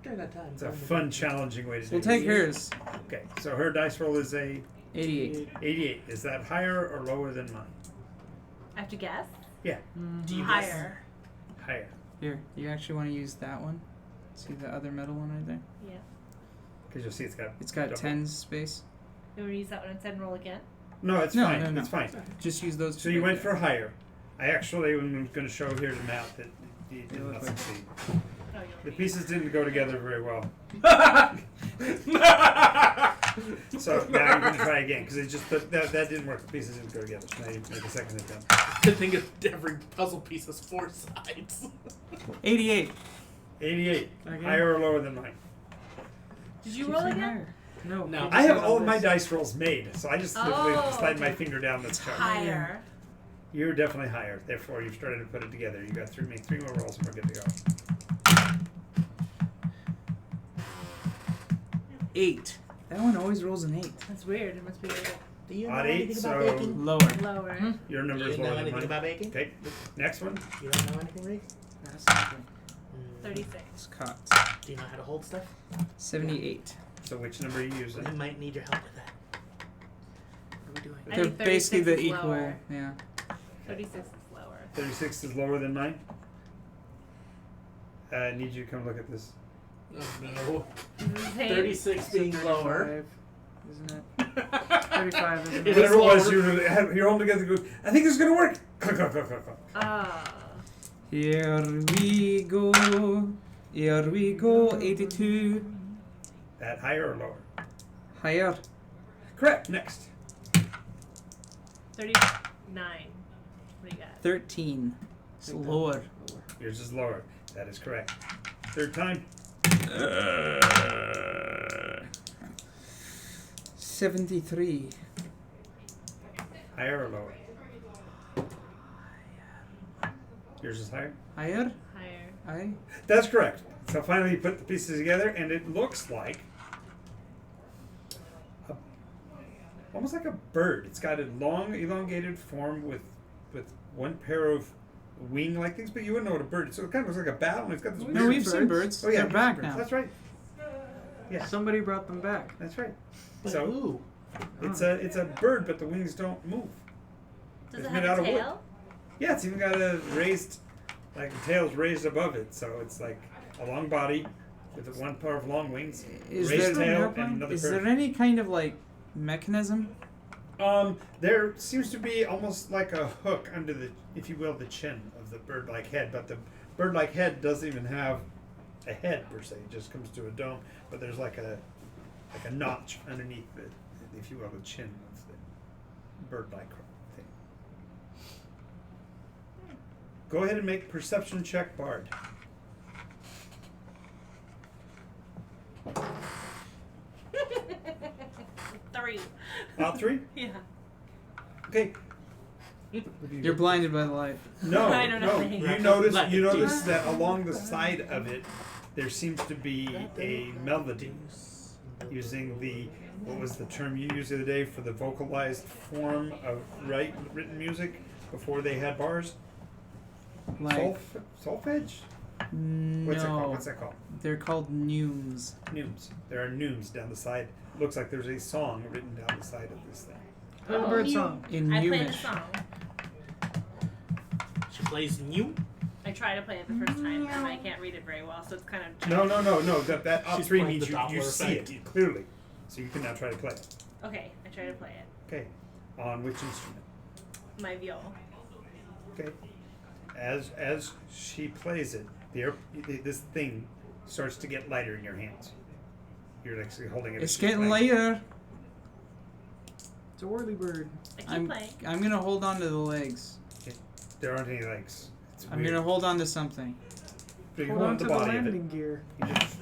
During that time. It's a fun, challenging way to do We'll it. take hers. Okay, so her dice roll is a 88. 88. Is that higher or lower than mine? I have to guess. Yeah, Do you Higher. higher. Here, you actually want to use that one? See the other metal one right there? Yeah. Because you'll see it's got. It's got double. 10s space. You want to use that one instead and roll again? No, it's No, fine. no, no. It's fine. Just use those So two. you right went there. for higher. I actually am going to show here to Matt that you did look not like- succeed. Oh, The you'll pieces didn't go together very well. So now you're going to try again because it just that didn't work. The pieces didn't go together. So now you make a second attempt. The thing is, every puzzle piece has 4 sides. 88. 88. Again? Higher or lower than mine? Did you roll again? No. No. I have all of my dice rolls made, so I just literally Oh, slide my okay. finger down the chart. Higher. You're definitely higher. Therefore, you've started to put it together. You got to make 3 more rolls and we're good to go. 8. That one always rolls an 8. That's weird. It must be Do you know Odd anything 8, about so- baking? Lower. lower. Your Do number you is know lower than anything mine. about baking? Okay, next one. You don't know anything, Reese? That's something. 36. It's caught. Do you know how to hold stuff? 78. So which number are you using? We might need your help with that. What are we doing? I They're think basically 36 the is equal. lower. Yeah. 36 is lower. 36 is lower than mine. I need you to come look at this. Oh no. Is it the same? 36 being lower. 35, isn't it? 35, isn't It it? is Whatever it was, lower. you're all together. Go, I think this is gonna work. Click, click, click, click, click. Ah. Here we go. Here we go. 82. That higher or lower? Higher. Correct. Next. 39. What do you got? 13. It's lower. Yours is lower. That is correct. Third time. 73. Higher or lower? Yours is higher. Higher. Higher. Aye. That's correct. So finally, you put the pieces together, and it looks like almost like a bird. It's got a long, elongated form with with one pair of wing-like things, but you wouldn't know what a bird is. So it kind of looks like a bat, and it's got this No, No, weird... we've seen birds. Oh yeah, They're we've back seen birds. now. That's right. Yeah, Somebody brought them back. that's right. But So ooh. it's a bird, but the wings don't move. Does It's it made have out a of wood. tail? Yeah, it's even got a raised, like the tail's raised above it, so it's like a long body with one pair of long wings, Is raised there- tail, and another Is pair. there any kind of like mechanism? There seems to be almost like a hook under the, if you will, the chin of the bird-like head, but the bird-like head doesn't even have a head per se. It just comes to a dome, but there's like a notch underneath the, if you will, the chin of the bird-like thing. Go ahead and make perception check, Bard. Three. Out 3? Yeah. Okay. You're blinded by the light. No, I don't know no. anything. You notice that along the side of it, there seems to be a melody using the, what was the term you used the other day for the vocalized form of written music before they had bars? Like Solfege? no, What's it called? What's that called? they're called neumes. Neumes. There are neumes down the side. Looks like there's a song written down the side of this thing. Play the bird song. In I played the Neumish. song. She plays new. I tried to play it the first time, and I can't read it very well, so it's kind of. No. That out She's 3 playing means the you Doppler see effect. it clearly. So you can now try to play it. Okay, I tried to play it. Okay. On which instrument? My viol. Okay. As she plays it, this thing starts to get lighter in your hands. You're actually holding it. It's as she's getting playing. lighter. It's a whirly bird. I keep I'm playing. gonna hold on to the legs. There aren't any legs. It's I'm weird. gonna hold on to something. So you Hold hold on the to the body of it. landing gear. You just,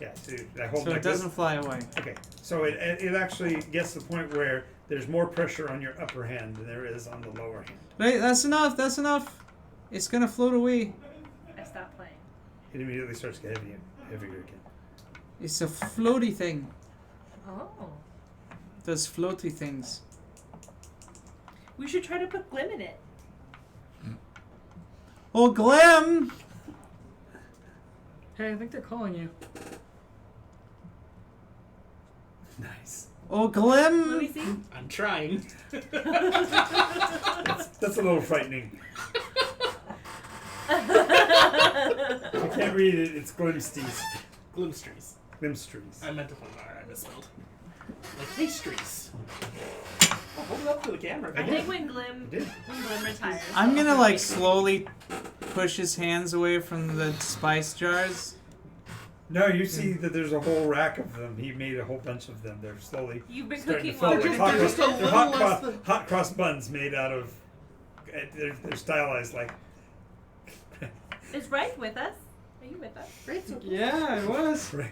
yeah, so I hold So like it doesn't this. fly away. Okay, so it actually gets to the point where there's more pressure on your upper hand than there is on the lower hand. Right, that's enough, that's enough. It's gonna float away. I stopped playing. It immediately starts to get heavier again. It's a floaty thing. Oh. Does floaty things. We should try to put Glim in it. Oh, Glim! Hey, I think they're calling you. Nice. Oh, Let me Glim! see. I'm trying. That's a little frightening. I can't read it. It's Glimsties. Glimstrees. Glimstries. I meant to put an R. I misspelled. Like pastries. Oh, hold it up to the camera. I think when Glim You did. retires. I'm gonna like slowly push his hands away from the spice jars. No, you see that there's a whole rack of them. He made a whole bunch of them. They're slowly You've been starting to cooking fill. while They're we're hot, They're just a they're little hot, less cross, than- hot cross buns made out of. They're stylized like. Is Bryce with us? Are you with us? Yeah, I was. Right.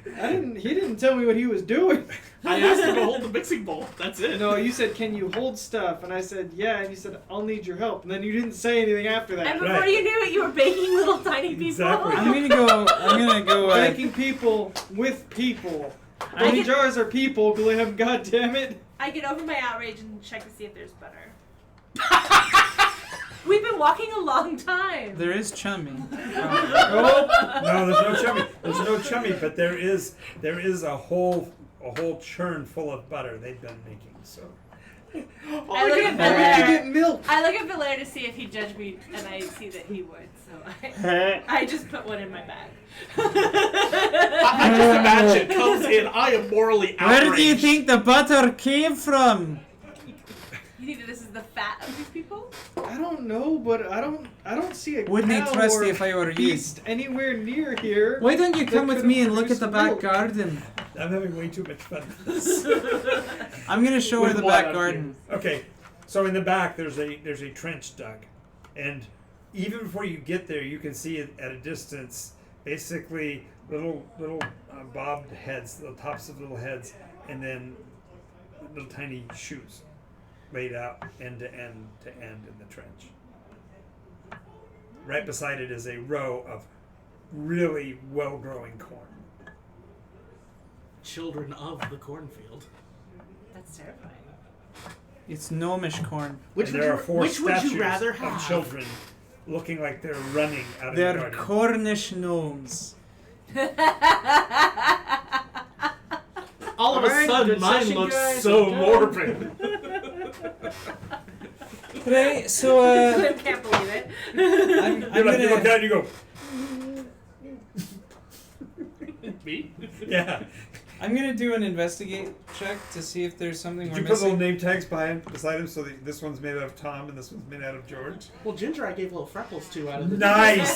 He didn't tell me what he was doing. I asked him to hold the mixing bowl. That's it. No, you said, "Can you hold stuff?" And I said, "Yeah." And you said, "I'll need your help." And then you didn't say anything after And that. before Right. you knew it, you were baking little tiny people. Exactly. I'm gonna go. Banking people with people. I Only can- jars are people, Glim. God damn it. I get over my outrage and check to see if there's butter. We've been walking a long time. There is chummy. Nope. No, there's no chummy. There's no chummy, but there is a whole churn full of butter they've been making. So I look at I Belair. get milk. I look at Belair to see if he'd judge me, and I see that he would. So I just put one in my bag. I just imagine it comes in. I am morally outraged. Where do you think the butter came from? You think that this is the fat of these people? I don't know, but I don't see a Wouldn't cow it trust or you if I were you? beast anywhere near here. Why don't you that come with could've me and look at produced the the back milk. garden? I'm having way too much fun with this. I'm gonna show her With the blood back on garden. Okay, so in the back there's a trench dug, and even before you get there, you can see it at a distance. Basically, little bobbed heads, the tops of little heads, and then little tiny shoes laid out end to end in the trench. Right beside it is a row of really well-growing corn. Children of the cornfield. That's terrifying. It's gnomish corn. Which And would there you, are 4 which would statues you rather of have? children looking like they're running out of the They're garden. Cornish gnomes. All of a Alright, sudden, good mine session, looks guys. so We're done. morbid. Right, so I can't believe it. I'm You're like, you look gonna down and you go, Me? yeah. I'm gonna do an investigate check to see if there's something Did we're you put little missing. name tags beside him so that this one's made out of Tom and this one's made out of George? Well, Ginger, I gave little freckles to out of the. Nice!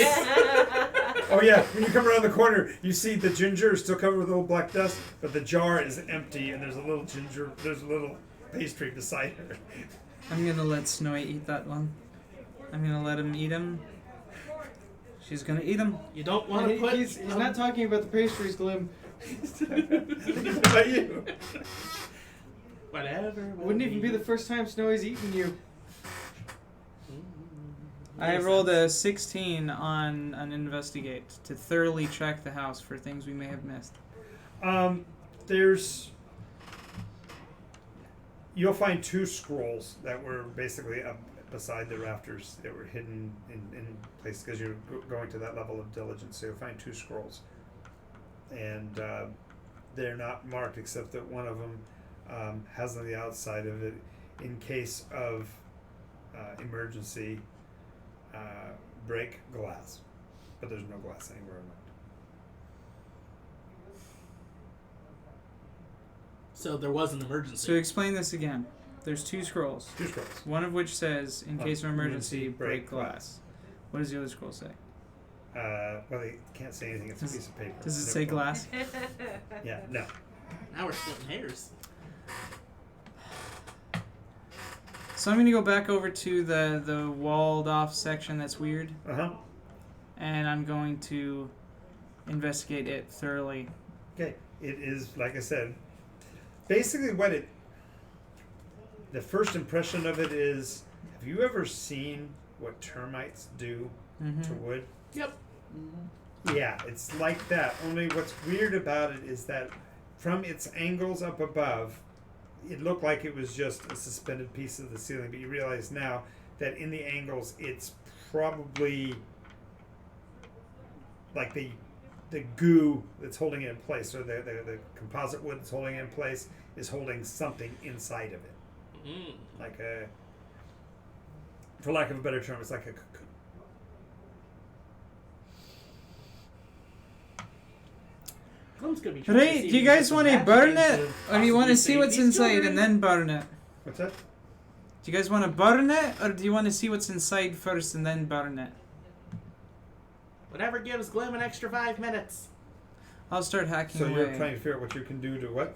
Oh yeah, when you come around the corner, you see the ginger is still covered with little black dust, but the jar is empty and there's a little pastry beside her. I'm gonna let Snowy eat that one. I'm gonna let him eat him. She's gonna eat him. You don't want to put. He's not talking about the pastries, Glim. What about you? Whatever. Wouldn't even be the first time Snowy's eaten you. I rolled a 16 on an investigate to thoroughly check the house for things we may have missed. You'll find 2 scrolls that were basically up beside the rafters that were hidden in place because you're going to that level of diligence. So you'll find 2 scrolls, and they're not marked except that one of them has on the outside of it, in case of emergency, break glass, but there's no glass anywhere around. So there was an So emergency. explain this again. There's 2 scrolls, 2 scrolls. one of which says, in case of emergency, Emergency, break break glass. What does the other scroll say? Well, they can't say anything. It's a piece of paper. Does it They're say full. glass? Yeah, no. Now we're splitting hairs. So I'm gonna go back over to the walled off section that's weird, Uh-huh. and I'm going to investigate it thoroughly. Okay. It is, like I said, basically the first impression of it is, have you ever seen what termites do to wood? Yep. Yeah, it's like that. Only what's weird about it is that from its angles up above, it looked like it was just a suspended piece of the ceiling, but you realize now that in the angles it's probably like the goo that's holding it in place, or the composite wood that's holding it in place is holding something inside of it. Mm. Like for lack of a better term, it's like a cocoon. Glim's gonna be trying to Right, see do you if guys he want can to burn magic it, into or do you want to possibly see save what's these inside children. and then burn it? What's that? Do you guys want to burn it, or do you want to see what's inside first and then burn it? Whatever gives Glim an extra 5 minutes. I'll start hacking So away. you're trying to figure out what you can do to what?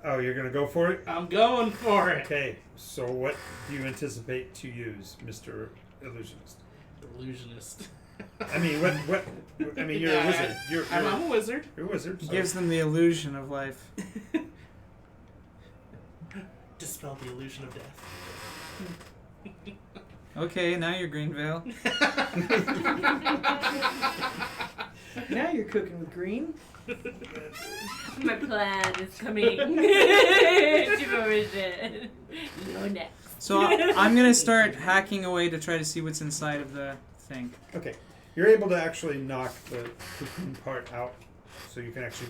Oh, you're gonna go for it? I'm going for it. Okay, so what do you anticipate to use, Mr. Illusionist? Illusionist. I mean, what? I mean, you're a wizard. I'm a wizard. You're a wizard. It So. gives them the illusion of life. Dispel the illusion of death. Okay, now you're Green Veil. Now you're cooking with green. My plan is coming to fruition. You're next. So I'm gonna start hacking away to try to see what's inside of the thing. Okay, you're able to actually knock the cocoon part out, so you can actually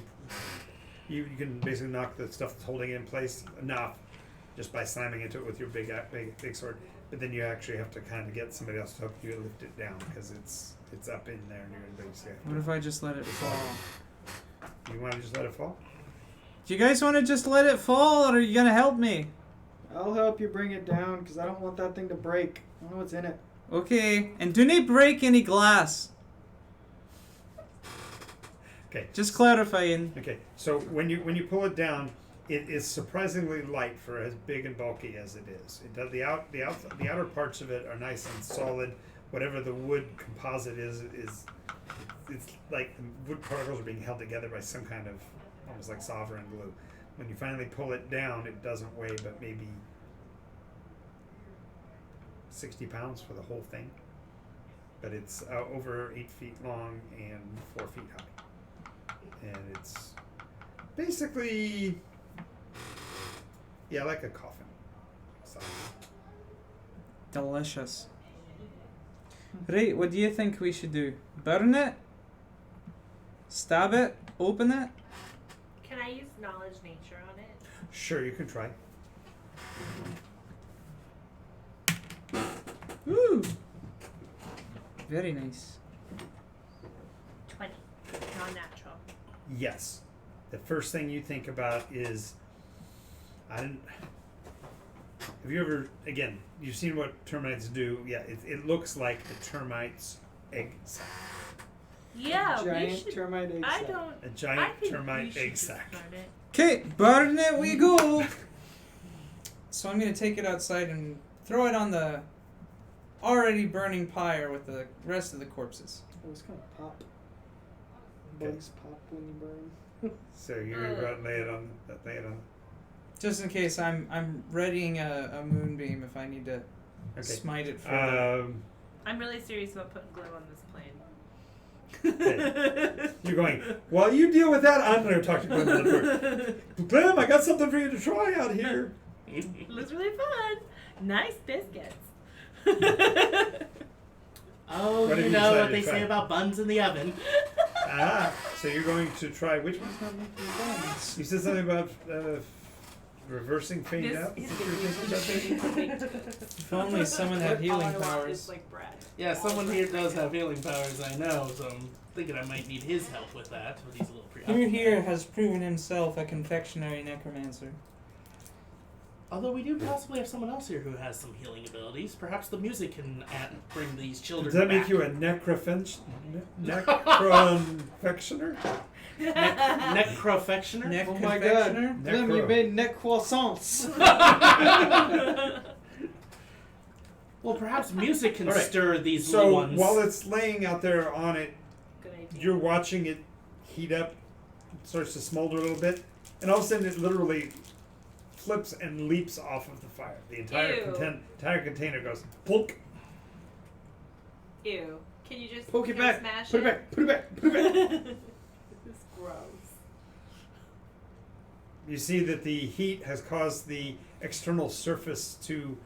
you can basically knock the stuff that's holding it in place enough just by slamming into it with your big sword. But then you actually have to kind of get somebody else to help you lift it down because it's up in there and you're going to basically have to. What if I just let it fall? You want to just let it fall? Do you guys want to just let it fall, or are you gonna help me? I'll help you bring it down because I don't want that thing to break. I don't know what's in it. Okay, and do not break any glass. Okay. Just clarifying. Okay. So when you pull it down, it is surprisingly light for as big and bulky as it is. It does the outer parts of it are nice and solid. Whatever the wood composite is it's like the wood particles are being held together by some kind of almost like sovereign glue. When you finally pull it down, it doesn't weigh but maybe 60 pounds for the whole thing. But it's over 8 feet long and 4 feet high. And it's basically Yeah, like a coffin. So, Delicious. Right, what do you think we should do? Burn it? Stab it? Open it? Can I use knowledge nature on it? sure, you can try. Ooh! Very nice. 20. Non-natural. Yes. The first thing you think about is, have you ever, again, you've seen what termites do. Yeah, it looks like a termite's egg sac. Yeah, we Giant should. termite egg I sac. don't. A I giant think we termite should egg just sac. burn it. Okay, burn it we go! So I'm gonna take it outside and throw it on the already burning pyre with the rest of the corpses. It was kind of pop. Okay. Bugs pop when you burn. So you're gonna go out and lay it on. Just in case I'm readying a moonbeam if I need to Okay. smite it further. I'm really serious about putting glue on this plane. You're going, while you deal with that, I'm going to talk to Glenn on the door. Glenn, I got something for you to try out here. It looks really fun. Nice biscuits. Oh, What have you you know decided what they to try? say about buns in the oven. So you're going to try which one? It's not making buns. You said something about reversing fade This out? is Is gonna that what you said? If only someone had healing powers. Like bread. Yeah, someone here does have healing powers, I know, so I'm thinking I might need his help with that, but he's a little Who preoccupied. here has proven himself a confectionery necromancer? Although we do possibly have someone else here who has some healing abilities. Perhaps the music can bring these children Does that back. make you a necrofectioner? Necrofectioner? Neck Oh my confectioner? god. Glim, you Necro. made neck croissants. Well, perhaps music can All right. stir these little So ones. while it's laying out there on it, Good idea. you're watching it heat up, starts to smolder a little bit, and all of a sudden it literally flips and leaps off of the fire. The entire Ew. entire container goes plunk. Ew. Can you just Poke it can back. Smash Put it back. Put it back. Put it back. This is gross. You see that the heat has caused the external surface to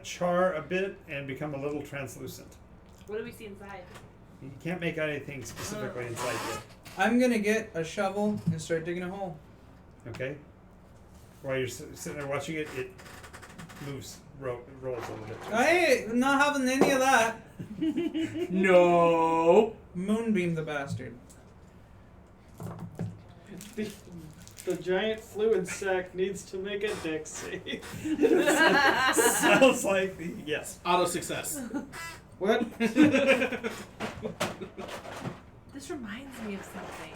char a bit and become a little translucent. What do we see inside? You can't make out anything specifically inside yet. I'm gonna get a shovel and start digging a hole. Okay. While you're sitting there watching it, it moves, rolls a little bit. I ain't not having any of that. No. Moonbeam the bastard. The giant fluid sac needs to make a dex save. Sounds like the yes. Auto success. What? This reminds me of something.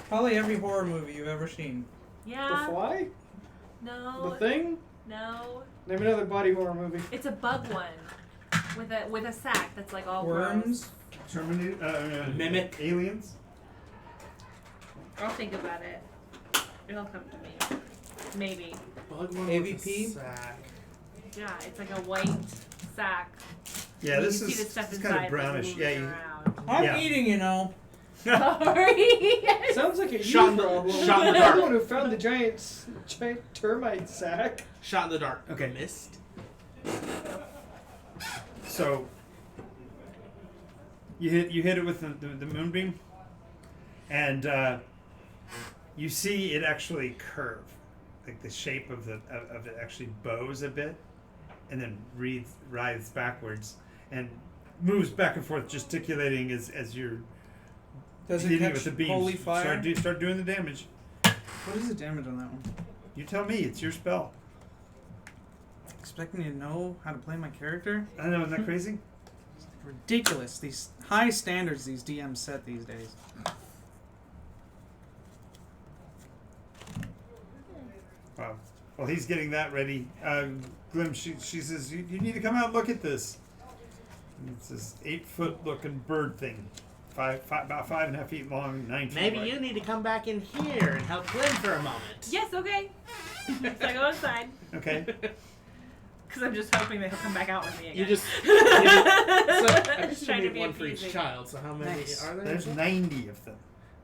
Probably every horror movie you've ever seen. The Yeah. Fly? No. The Thing? No. Name another body horror movie. It's a bug one with a sack that's like all Worms. Terminator. Mimic. Aliens. gross. I'll think about it. It'll come to me. Maybe. Bug one AVP? with a sack. Yeah, it's like a white sack. Yeah, You this can see the is stuff it's inside, kind of like, brownish. moving Yeah, you, around. I'm Yeah. eating, you know. Sorry. Sounds like a Shot in you the- problem. shot in the You're dark. the one who found the giant termite sack. Shot in the dark. Okay. Missed. so you hit it with the moonbeam, and you see it actually curve, like the shape of it actually bows a bit, and then writhes backwards and moves back and forth, gesticulating as you're Does it hitting it catch with the beams. holy fire? Start doing the damage. What is the damage on that one? You tell me. It's your spell. Expecting me to know how to play my character? I know, isn't that crazy? Ridiculous. These high standards these DMs set these days. Wow. Well, he's getting that ready. Glim, she says, you need to come out and look at this. And it's this 8-foot looking bird thing. About 5.5 feet long, 9 feet Maybe wide. you need to come back in here and help Glenn for a moment. Yes, okay. So I go inside. Okay. Because I'm just hoping that he'll come back out with me again. You just. So I Just just trying to made be one for each appeasing. child. So how many Nice. are there? There's 90 of them.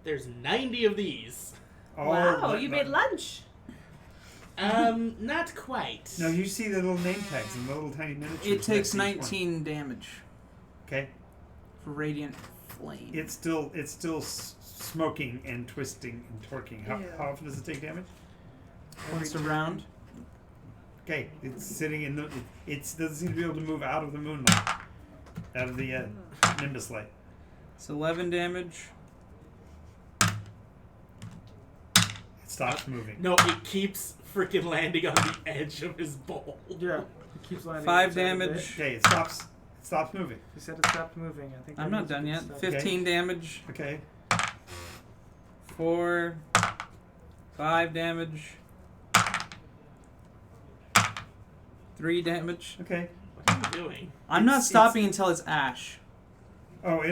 There's 90 of these. All Wow, like- you made lunch. Not quite. No, you see the little name tags and the little tiny miniatures. It takes next to each 19 damage one. Okay. for radiant flame. It's still smoking and twisting and torquing. How Ew. often does it take damage? Once a round. Okay, it's sitting in the. It doesn't seem to be able to move out of the moonlight, out of the nimbus light. It's 11 damage. It stops moving. No, it keeps freaking landing on the edge of his bowl. Yeah. It keeps landing. 5 inside of it. damage. Okay, it stops. It stops moving. You said it stopped moving. I think. I'm that not means done it yet. stopped. 15 damage. Okay. 4. 5 damage. 3 damage. Okay. What are you doing? I'm not stopping until it's ash. Oh,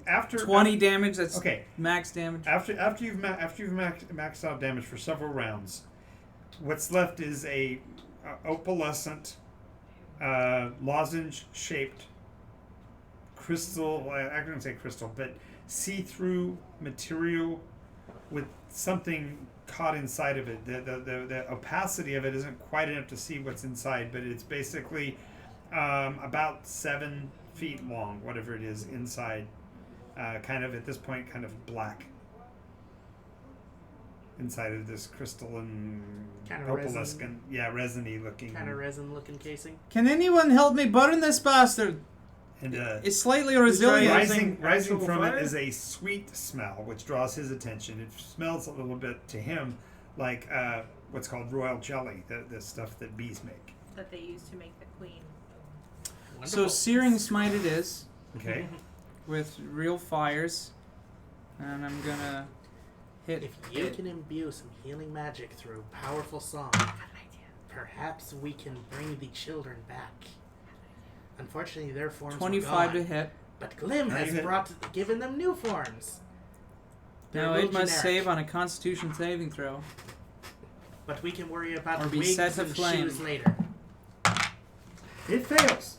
after 20 damage. That's Okay. max damage. After you've maxed out damage for several rounds, what's left is a opalescent, lozenge-shaped crystal. I couldn't say crystal, but see-through material with something caught inside of it. The opacity of it isn't quite enough to see what's inside, but it's basically about 7 feet long, whatever it is inside. Kind of at this point, kind of black inside of this crystalline, Kinda opalescent, resin. resiny looking. Kind of resin-looking casing. Can anyone help me burn this bastard? And It's slightly resilient. rising actual from fire? it is a sweet smell, which draws his attention. It smells a little bit to him like what's called royal jelly, the stuff that bees make. That they use to make the queen. So Wonderful. searing smite it is Okay. with real fires, and I'm gonna hit. If you it. can imbue some healing magic through a powerful song, I have an idea. perhaps we can bring the children back. Unfortunately, their forms 25 were to gone, hit. but Glim Now has you hit. given them new forms. They're Now a it little must generic, save on a Constitution saving throw. but we can worry about Or be wigs set to and flame. shoes later. It fails.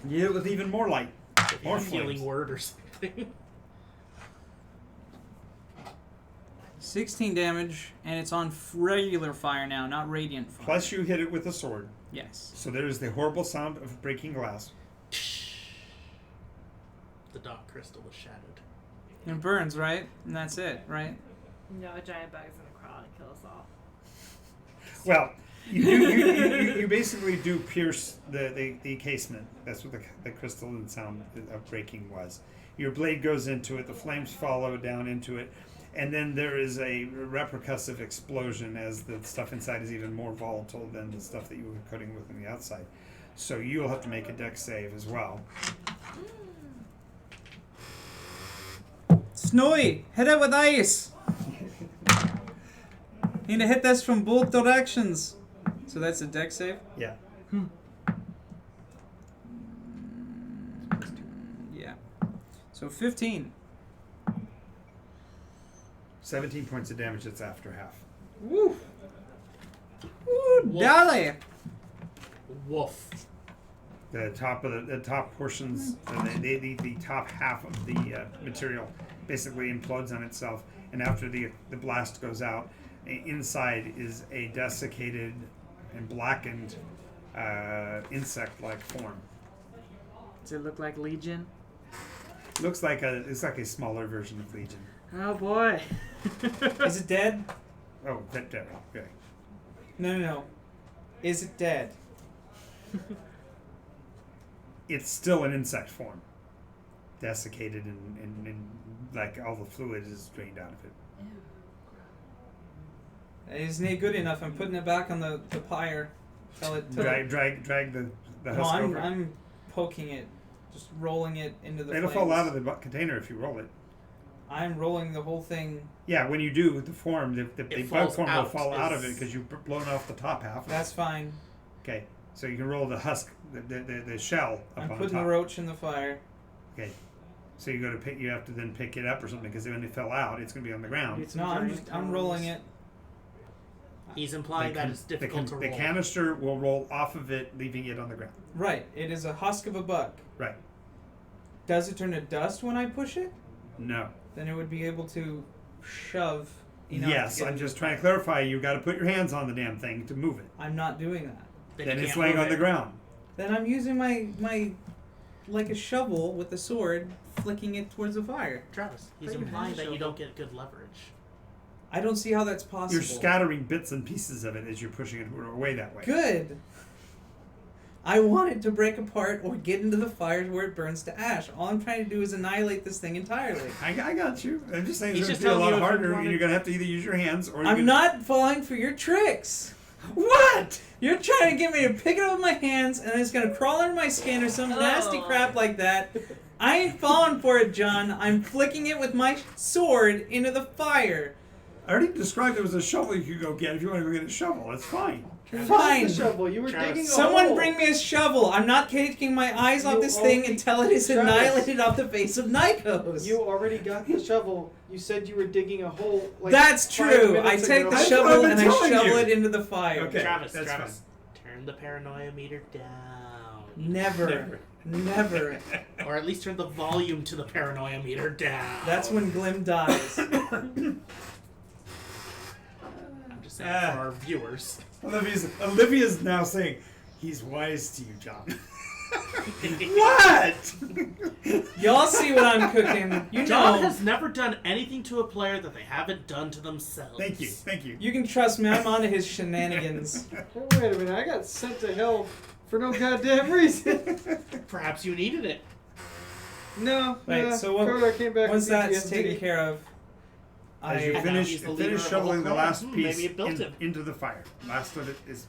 You hit it with even more light. More A healing flames. word or something. 16 damage, and it's on regular fire now, not radiant fire. Plus, you hit it with a sword. Yes. So there is the horrible sound of breaking glass. The dark crystal was shattered. And it burns, right? And that's it, right? No, a giant bug's gonna crawl and kill us all. Well, you basically do pierce the casement. That's what the crystalline sound of breaking was. Your blade goes into it. The flames follow down into it. And then there is a repercussive explosion as the stuff inside is even more volatile than the stuff that you were cutting with on the outside. So you'll have to make a dex save as well. Snowy, hit it with ice. Need to hit this from both directions. So that's a dex save? Yeah. Yeah. So 15. 17 points of damage. That's after half. Woo! Woo, dolly! Woof. The top of the top portions, the top half of the material basically implodes on itself, and after the blast goes out, inside is a desiccated and blackened insect-like form. Does it look like Legion? It's like a smaller version of Legion. Oh boy. Is it dead? Oh, that dead. Okay. No. Is it dead? It's still an insect form, desiccated and like all the fluid is drained out of it. Isn't it good enough? I'm putting it back on the pyre. Tell it to... Drag the No, husk over. I'm poking it. Just rolling it into the It'll flames. fall out of the container if you roll it. I'm rolling the whole thing. Yeah, when you do the form, the bug falls form will out fall out of as- it because you've blown off the top half. That's fine. Okay, so you can roll the husk, the shell up I'm on putting top. the roach in the fire. Okay, so you have to then pick it up or something because when it fell out, it's going to be on the ground. It's No, I'm rolling it. He's implying that it's difficult to roll. The canister will roll off of it, leaving it on the ground. Right. It is a husk of a bug. Right. Does it turn to dust when I push it? No. Then it would be able to shove enough. Yes, to get I'm into just the trying to fire. clarify. You got to put your hands on the damn thing to move it. I'm not doing that. Then you it's can't laying move on the it. ground. Then I'm using my like a shovel with a sword, flicking it towards the fire. Travis, he's But you implying have a that you shovel. don't get good leverage. I don't see how that's possible. You're scattering bits and pieces of it as you're pushing it away that way. Good. I want it to break apart or get into the fire where it burns to ash. All I'm trying to do is annihilate this thing entirely. I got you. I'm just saying He's it's just going to be a telling lot you if you harder, and wanted- you're going to have to either use your hands or. You I'm can... not falling for your tricks. What? You're trying to get me to pick it up with my hands and it's gonna crawl under my skin or some nasty crap like that. I ain't falling for it, John. I'm flicking it with my sword into the fire. I already described there was a shovel you could go get if you want to go get a shovel. That's fine. Fine. The shovel. You were Travis. digging a Someone hole. bring me a shovel. I'm not taking my eyes off You this thing already- until it is Travis. annihilated off the face of Nikos. You already got the shovel. You said you were digging a hole. Like That's 5 true. I minutes take ago. the That's what shovel I've and been I telling shovel you. it into the fire. Okay. Travis, that's turn the paranoia meter down. Never. Never. Or at least turn the volume to the paranoia meter down. That's when Glim dies. I'm just saying for our viewers. Olivia's now saying, he's wise to you, John. What? Y'all see what I'm cooking. You John know. has never done anything to a player that they haven't done to themselves. Thank you. You can trust me. I'm onto his shenanigans. Hey, wait a minute. I got sent to hell for no goddamn reason. Perhaps you needed it. No. Right, so what- Koda came back Once with that's PTSD. taken care of, As you And now finish he's the leader of the shoveling whole the last clan. piece Maybe it built him. into the fire. Last of it is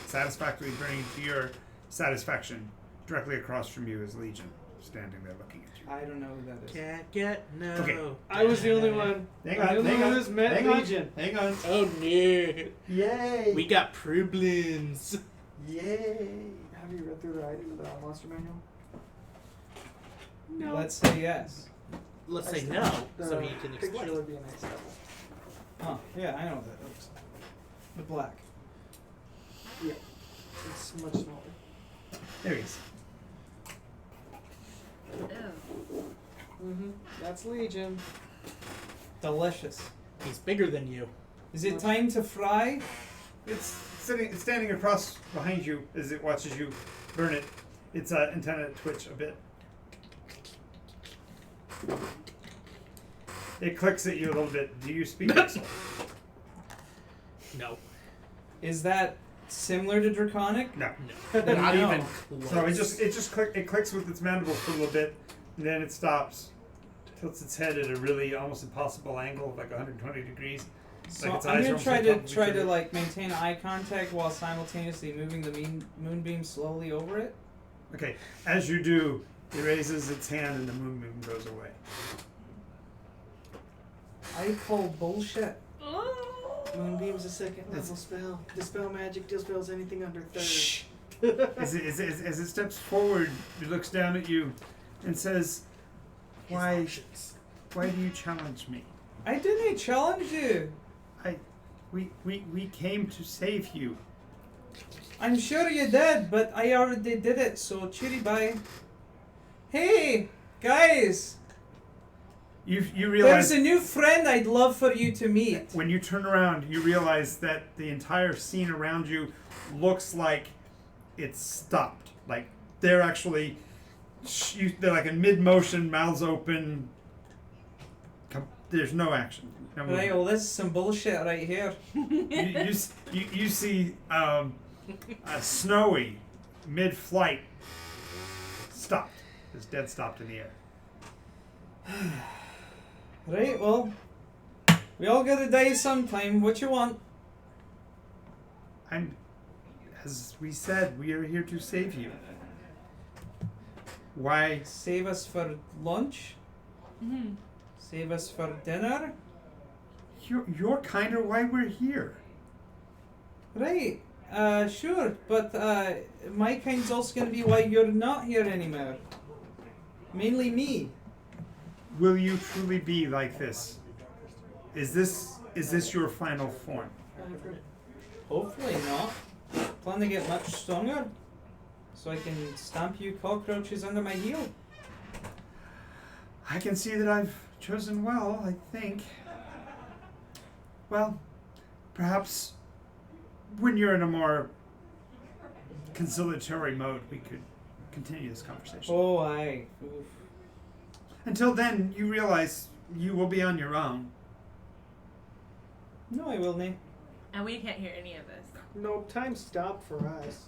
satisfactorily burning to your satisfaction. Directly across from you is Legion, standing there looking at you. I don't know who that is. Can't get no. Okay. I was the only one. Hang I on, only hang one on, who's met hang on, Legion. hang on. Oh no. Yay! We got problems. Yay! Have you read through the monster manual? No. Let's say yes. Let's say The no, so he can picture explain. would be a nice devil. Oh, yeah, I know what that looks like. The black. Yeah. It's much smaller. There he is. Mm-hmm. That's Legion. Delicious. He's bigger than you. Is it time to fry? It's standing across behind you as it watches you burn it. Its antenna twitch a bit. It clicks at you a little bit. Do you speak Pixel? No. Is that similar to Draconic? No. No. Not No. even close. So it clicks with its mandibles for a little bit, and then it stops, tilts its head at a really almost impossible angle of like 120 degrees. So Like its I'm eyes gonna are try almost to on top of each other. like maintain eye contact while simultaneously moving the moonbeam slowly over it. Okay, as you do, it raises its hand and the moonbeam goes away. I call bullshit. Moonbeam's a second level That's- spell. Dispel magic dispels anything under third. Shh. As it steps forward, it looks down at you and says, His Why options. do you challenge me? I didn't challenge you. We came to save you. I'm sure you did, but I already did it, so cheery bye. Hey, guys! You There's realize a new friend I'd love for you to meet. when you turn around, you realize that the entire scene around you looks like it's stopped. Like they're actually, they're like in mid-motion, mouths open. There's no action. No Right, movement. well, this is some bullshit right here. You see a Snowy mid-flight stopped. It's dead stopped in the air. Right, well, we all gotta die sometime. What you want? As we said, we are here to save you. Why? Save us for lunch? Mm-hmm. Save us for dinner? You're kind of why we're here. Right, sure, but my kind's also gonna be why you're not here anymore. Mainly me. Will you truly be like this? Is this your final form? Hopefully not. Plan to get much stronger, so I can stamp you cockroaches under my heel. I can see that I've chosen well, I think. Well, perhaps when you're in a more conciliatory mode, we could continue this conversation. Oh, aye. Oof. Until then, you realize you will be on your own. No, I will, Nate. And we can't hear any of this. No, time stopped for us.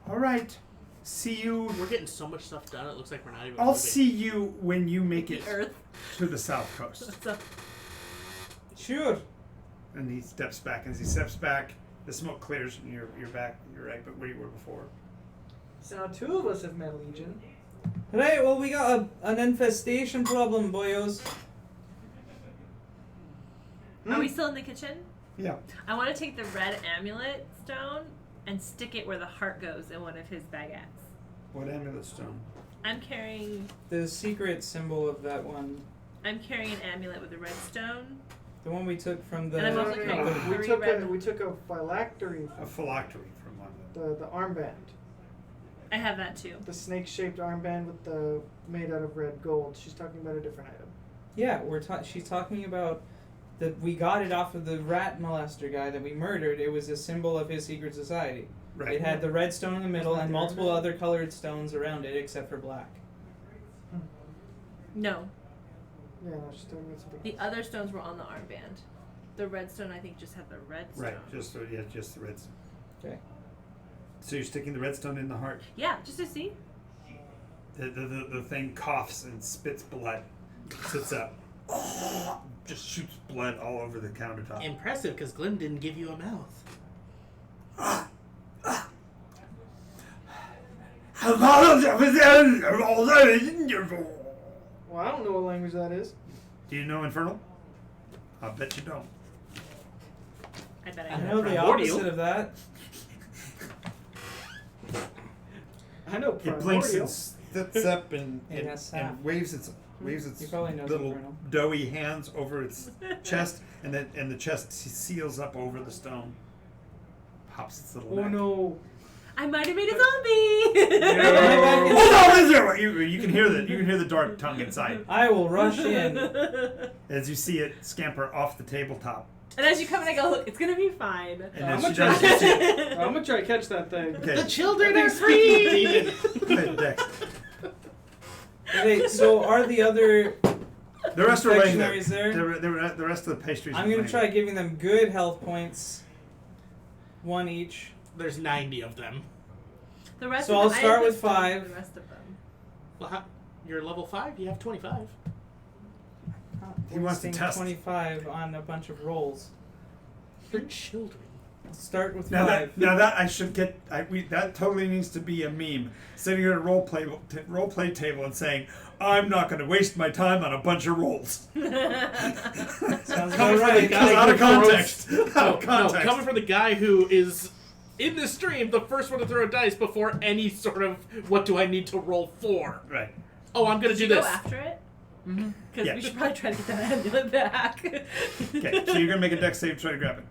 All right. See you. We're getting so much stuff done. It looks like we're not even. I'll moving. see you when you make it The Earth. to the south coast. So, Sure. And he steps back. As he steps back, the smoke clears and you're back. You're right, but where you were before. So now two of us have met Legion. Right, well, we got an infestation problem, boyos. are we still in the kitchen? Yeah. I want to take the red amulet stone and stick it where the heart goes in one of his baguettes. What amulet stone? I'm carrying The secret symbol of that one. an amulet with a red stone. The one we took from the... And I'm also carrying We three took red. we took a phylactery, A phylactery from one of them. the armband, I have that too. the snake-shaped armband with the made out of red gold. She's talking about a different item. Yeah, she's talking about that we got it off of the rat molester guy that we murdered. It was a symbol of his secret society. Right. It had the red stone in the middle and multiple other colored stones around it except for black. No, Yeah, no, she's talking about something. the other stones were on the armband. The red stone, I think, just had the red stone. Right. Just the red stone. Okay. So you're sticking the red stone in the heart. Yeah, just to see. The thing coughs and spits blood. Sits up. Just shoots blood all over the countertop. Impressive, because Glim didn't give you a mouth. Well, I don't know what language that is. Do you know Infernal? I bet you don't. I bet I I know the Primordial. opposite of that. I know It blinks primordial. and sits up and, It has sap. and waves its He probably knows little Infernal. doughy hands over its chest, and the chest seals up over the stone. Pops its little Oh neck. no. I might have made a zombie. Hold on, is there? You can hear the dark tongue inside I will rush in. as you see it scamper off the tabletop. And as you come in, I go, look, it's gonna be fine. And I'm as gonna she try does, to you catch see it. I'm gonna try to catch that thing. Okay. The children are free! Dex. Okay, so are the other... The rest are laying there. Confectionaries there? The rest of the pastries. I'm are going laying to try giving them good health points. One each. There's 90 of them. The rest So of I'll them, I start have with the stone for 5. The rest of them. Well, you're level 5, you have 25. He wants to Wasting test. 25 on a bunch of rolls. You're children. Start with Now 5. that I should get, that totally needs to be a meme. Sitting at a role play table and saying, "I'm not going to waste my time on a bunch of rolls." Sounds Coming about from the right. guy Out of who throws- context. Out of context. No, coming from the guy who is in the stream, the first one to throw a dice before any sort of what do I need to roll for. Right. Oh, I'm gonna Should do you this. go after it? Mm-hmm. Because Yeah. we should probably try to get that amulet back. Okay. So you're going to make a dex save to try to grab it.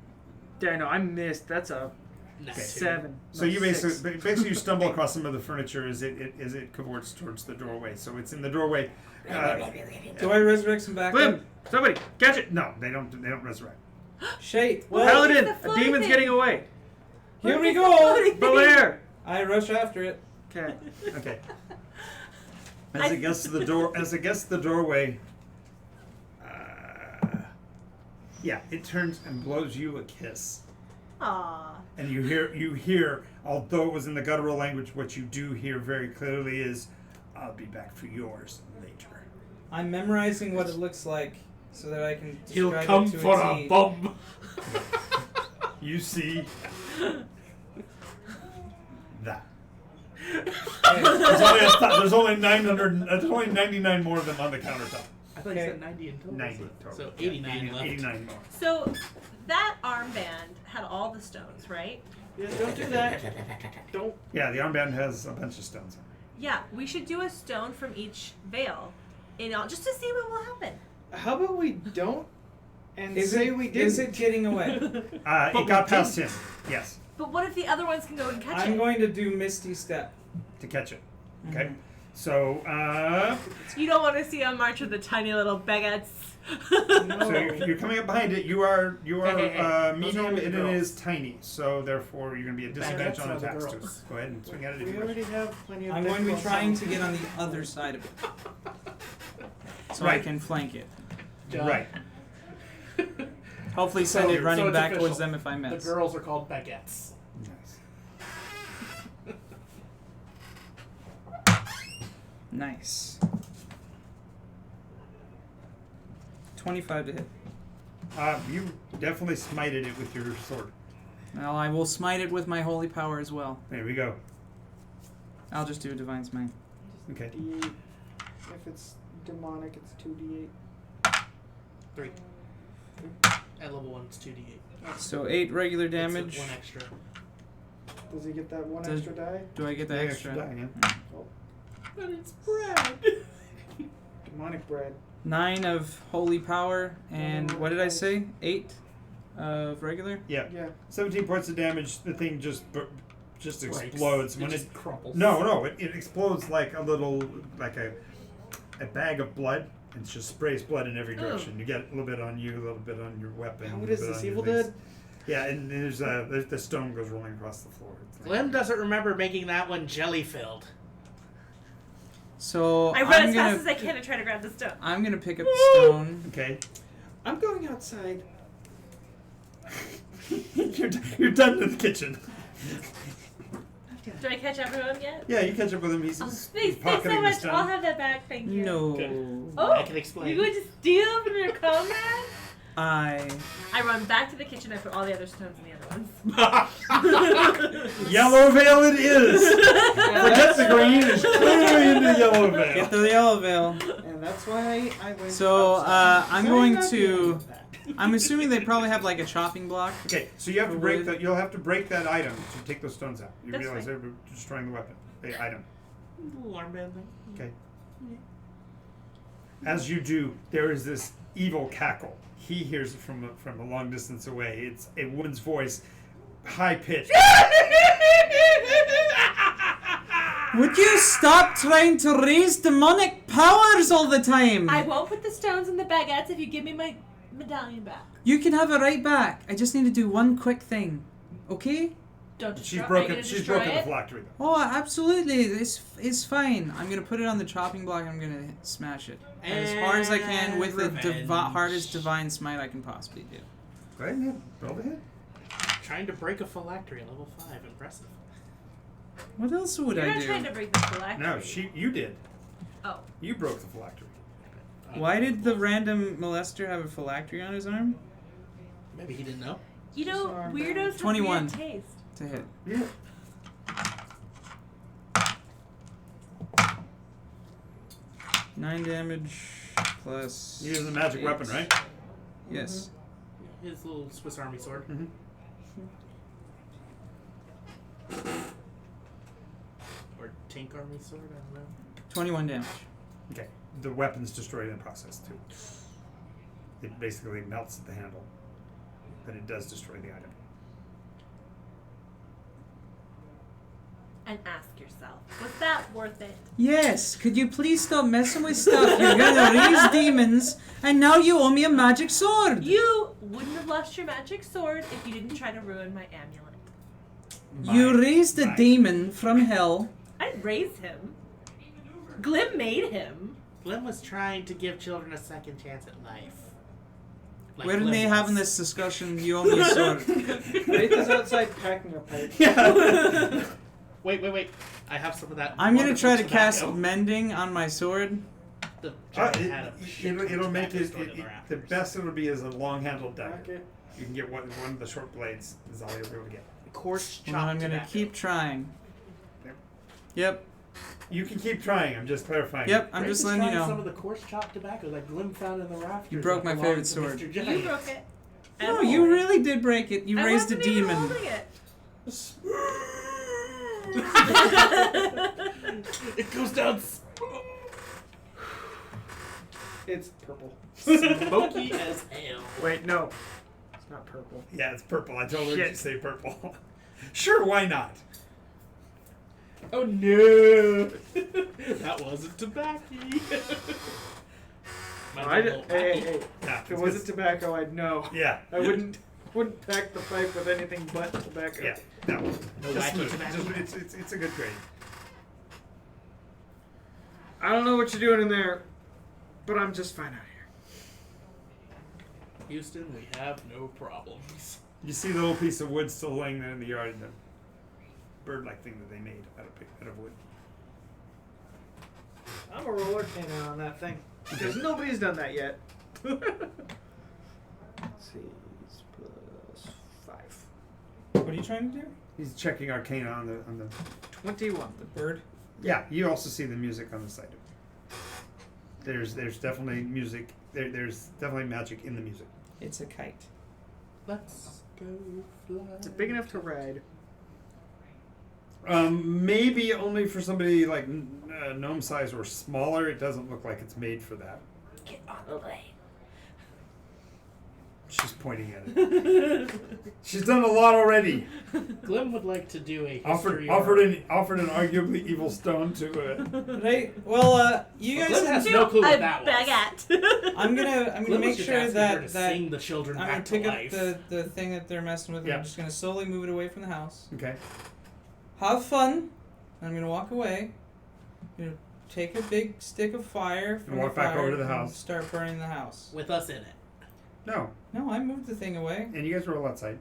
Yeah, no, I missed. That's a Nah, 7. So No, you 6. basically you stumble across some of the furniture as it cavorts towards the doorway. So it's in the doorway. Do I resurrect some back Glim, up? somebody, catch it! No, they don't resurrect. Shade. Well, Well, Paladin, it's the a demon's floating getting away. here we It's the go. floating thing. Belair! I rush after it. Okay. Okay. As it gets to the door, doorway, yeah, it turns and blows you a kiss. Aww. And you hear, although it was in the guttural language, what you do hear very clearly is, "I'll be back for yours later." I'm memorizing what it looks like so that I can He'll describe come it to for a a T. bum. You see that. Okay. There's only 900. There's only 99 more of them on the countertop. I thought you said 90 in total. 90 total. So Yeah, 89 left. 89 more. So that armband had all the stones, right? Yeah, don't do that. Don't. Yeah, the armband has a bunch of stones on it. Yeah, we should do a stone from each veil, just to see what will happen. How about we don't and Is say it, we didn't? is it getting away? But It got we past didn't. him. Yes, But what if the other ones can go and catch I'm it? going to do Misty Step. to catch it. Okay. Mhm. So, You don't want to see a march with the tiny little baguettes. so you're coming up behind it. You are Hey. medium Those are and the it is tiny. So therefore you're going to be at disadvantage Baguettes on are the attacks too. girls. Go ahead and swing at it. if We you wish. already have plenty of. I'm going to be basketball trying to songs. get on the other side of it, so I Right. can flank it. Right. Hopefully, send it running it's back towards official. them if I The miss. girls are called baguettes. Nice. 25 to hit. You definitely smited it with your sword. Well, I will smite it with my holy power as well. There we go. I'll just do a divine smite. Okay. D8. If it's demonic, it's 2d8. 3. At level 1, it's 2d8. So 8 regular It's damage. 1 extra. Does he get that one Does- extra die? Do I get the Yeah, extra? extra die, yeah. But it's bread. Demonic bread. 9 of holy power, and what did I say? 8 of regular? Yeah. Yeah. 17 points of damage. The thing just Breaks. explodes when just it. crumples. No, it explodes like a bag of blood. And it just sprays blood in every direction. You get a little bit on you, a little bit on your weapon. How a what little is bit this, on your Evil things. Dead? Yeah, and there's the stone goes rolling across the floor. It's like- Glim doesn't remember making that one jelly filled. So I run I'm as gonna, fast as I can to try to grab the stone. I'm gonna pick up the stone. Okay. I'm going outside. you're done in the kitchen. Do I catch everyone yet? Yeah, you catch up with him. He's, Oh, he's thanks pocketing so the much. stone. I'll have that back, thank you. No. Oh, I can explain. You're going to steal from your comrade? I I run back to the kitchen. I put all the other stones in the other ones. Yellow Veil it is. Forget the green. It's clearly into Yellow Veil. get the yellow veil. And that's why I went So outside. I'm Sorry going about to. that. I'm assuming they probably have like a chopping block. Okay, so you have to For break wood. that. You'll have to break that item to take those stones out. You That's realize fine. they're destroying the weapon, the item. Little armband thing. Okay. As you do, there is this evil cackle. He hears it from a long distance away. It's a woman's voice, high pitched. Would you stop trying to raise demonic powers all the time? I won't put the stones in the baguettes if you give me my medallion back. You can have it right back. I just need to do one quick thing. Okay? Don't She's destroy. Are you broken. gonna She's destroy broken the it? phylactery. Oh, absolutely. It's fine. I'm gonna put it on the chopping block. I'm gonna smash it as hard as I can with the Revenge. hardest divine smite I can possibly do. Go ahead, yeah. Roll the hit. Trying to break a phylactery at level 5. Impressive. What else would You're I not do? trying to break the phylactery. No, you did. Oh. You broke the phylactery. Why did the random molester have a phylactery on his arm? Maybe he didn't know. You know, Sorry. weirdos have 21. weird taste. To hit. Yeah. Nine damage plus. You're using a magic 8. weapon, right? Yes. His little Swiss Army sword. Mm-hmm. Or Tink Army sword, I don't know. 21 damage. Okay. The weapon's destroyed in the process too. It basically melts at the handle, but it does destroy the item. And ask yourself, was that worth it? Yes. Could you please stop messing with stuff? You're gonna raise demons, and now you owe me a magic sword. You wouldn't have lost your magic sword if you didn't try to ruin my amulet. You raised a My- demon from hell. I didn't raise him. Glim made him. Glim was trying to give children a second chance at life. Like We're Glim they was. having this discussion. You owe me a sword. Wraith is outside packing a pipe. Yeah. Wait. I have some of that. I'm gonna wonderful try to cast tobacco. mending on my sword. The giant had a shit ton It'll of make tobacco it, stored in the the rafters. best it'll be is a long-handled dagger. Okay. You can get one of the short blades. Is all you'll be able to get. Coarse chopped Well, I'm gonna tobacco. keep trying. Yep. Yep. You can keep trying. I'm just clarifying. Yep. I'm Grace just is letting you trying some know. of the coarse chopped tobacco that Glim found in the rafters. You broke that my belonged favorite to sword. Mr. You Giant. broke it. No, And you really did break it. You I raised a wasn't even demon. holding it. It goes down It's purple. smoky as hell. Wait, no. It's not purple. Yeah, it's purple. I told her Shit. to say purple. Sure, why not? Oh no! That wasn't tobacco. Hey. Yeah, If it wasn't tobacco, I'd know. Yeah. I wouldn't pack the pipe with anything but tobacco. Yeah. No. No Just wacky smooth. tobacco. It's a good grade. I don't know what you're doing in there, but I'm just fine out here. Houston, we have no problems. You see the little piece of wood still laying there in the yard, the bird-like thing that they made out of wood. I'm a roller cannon on that thing. Because nobody's done that yet. Let's see. It's +5. What are you trying to do? He's checking Arcana on the 21. The bird? Yeah, you also see the music on the side of it. There's definitely music. There's definitely magic in the music. It's a kite. Let's go fly. Is it big enough to ride? Maybe only for somebody like gnome size or smaller. It doesn't look like it's made for that. Get on the plane. She's pointing at it. She's done a lot already. Glim would like to do a history Offered an arguably evil stone to Right. Well, you Well, guys Glim has have, no clue what A that was. baguette. I'm gonna Glim was make just sure asking her that to sing the children I'm gonna back to pick up life. the thing that they're messing with. And Yeah. I'm just gonna slowly move it away from the house. Okay. Have fun. And I'm gonna walk away. I'm gonna take a big stick of fire from And walk the back fire over to the and house. Start burning the house. With us in it. No. No, I moved the thing away. And you guys were all outside.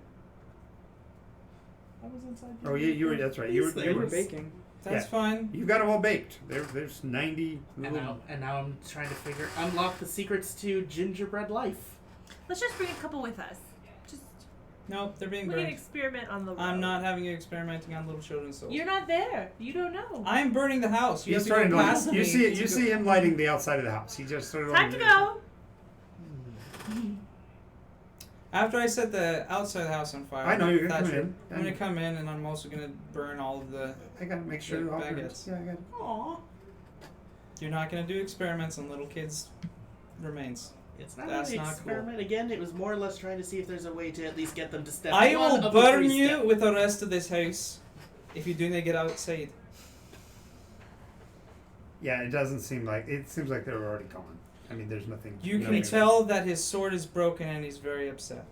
I was inside. Oh, you were. That's right. You These were. You were things. baking. That's Yeah. fine. You got them all baked. There's 90. And now I'm trying to unlock the secrets to gingerbread life. Let's just bring a couple with us. Just Nope, they're being we can burned. experiment on the road. I'm not having you experimenting on little children's souls. You're not there. You don't know. I'm burning the house. You He's have to starting go to past light. me. You see it. to You go- see him lighting the outside of the house. He just sort of. Time to go. After I set the outside of the house on fire, I know you're gonna come Thatcher, in. I'm gonna come in and I'm also gonna burn all of the. I gotta make sure. The all baguettes. Yeah, I got it. Aww. You're not gonna do experiments on little kids' remains. It's not That's really an not cool. experiment. Again, it was more or less trying to see if there's a way to at least get them to step I one will of the burn 3 you steps. with the rest of this house if you do not get outside. Yeah, it doesn't seem like. It seems like they're already gone. I mean, there's nothing. You can nothing- tell that his sword is broken and he's very upset.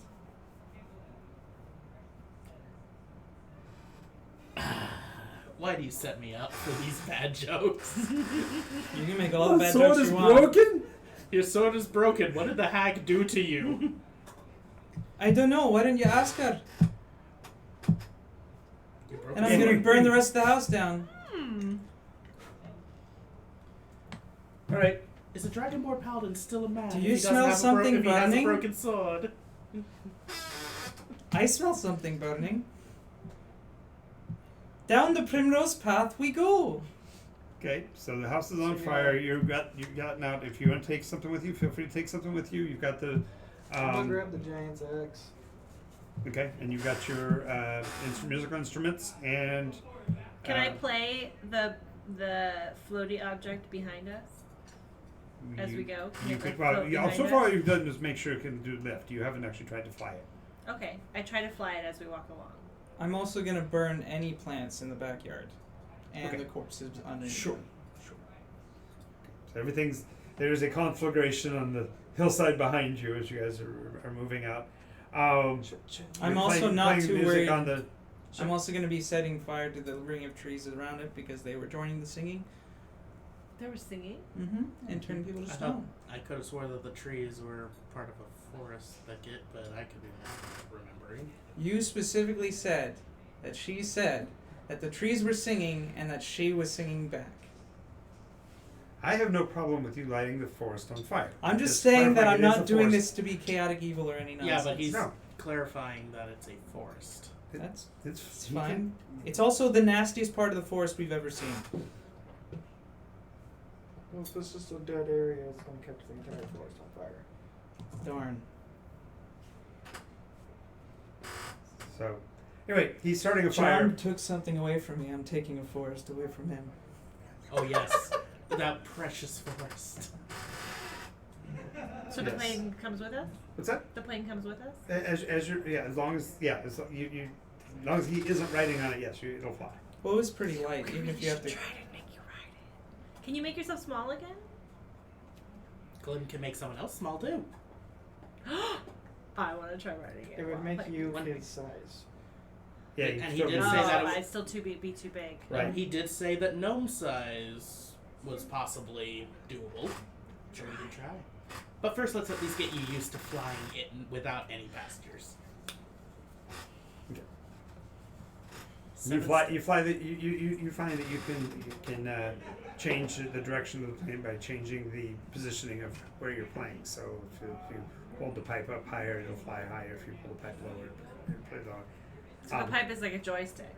Why do you set me up for these bad jokes? You can make all the The bad sword jokes is you want. broken. Your sword is broken. What did the hag do to you? I don't know. Why didn't you ask her? You broke And the I'm Yeah. gonna sword. burn the rest of the house down. All right. Is a Dragonborn paladin still a man? Do if you he doesn't smell have a something if he has a burning? broken sword. I smell something burning. Down the primrose path we go. Okay. So the house is on fire. You've gotten out. If you want to take something with you, feel free to take something with you. You've got the. I'm gonna grab the giant's axe. Okay, and you've got your musical instruments and. Can I play the floaty object behind us as we go? Can You it, could, like, well, float yeah, behind so us? far you've done is make sure it can do lift. You haven't actually tried to fly it. Okay, I try to fly it as we walk along. I'm also gonna burn any plants in the backyard, and Okay. the corpses underneath. Sure. them. Sure. So everything's there's a conflagration on the hillside behind you as you guys are moving out. I'm you're also playing- not playing too music worried. on the. I'm also gonna be setting fire to the ring of trees around it because they were joining the singing. They were singing. Mm-hmm. And turning people to I thought stone. I could have swore that the trees were part of a forest thicket, but I could be remembering. You specifically said that she said that the trees were singing and that she was singing back. I have no problem with you lighting the forest on fire. I'm just saying that clarifying I'm it is not a doing forest. this to be chaotic evil or any nonsense. Yeah, but he's No. clarifying that it's a forest. That's It's it's fine. It's also the nastiest part of the forest we've ever seen. Well, if it's just a dead area, it's gonna catch the entire forest on fire. Darn. So, anyway, he's starting a fire. John took something away from me. I'm taking a forest away from him. Oh yes, that precious forest. So the Yes. plane comes with us. What's that? The plane comes with us. As long as as long as he isn't riding on it, yes, it'll fly. Well, it was pretty light, even if you have to. Try to make you ride it. Can you make yourself small again? Glim can make someone else small too. I want to try riding it. It would make you One- his size. Yeah, And you he still did can- say that it but was- I'd still be too big. Right. And he did say that gnome size was possibly doable. Sure, we can try. But first, let's at least get you used to flying it without any passengers. Okay. Seven You find that you can change the direction of the plane by changing the positioning of where you're playing. So if you hold the pipe up higher, it'll fly higher. If you pull the pipe lower, it'll play lower. So the pipe is like a joystick.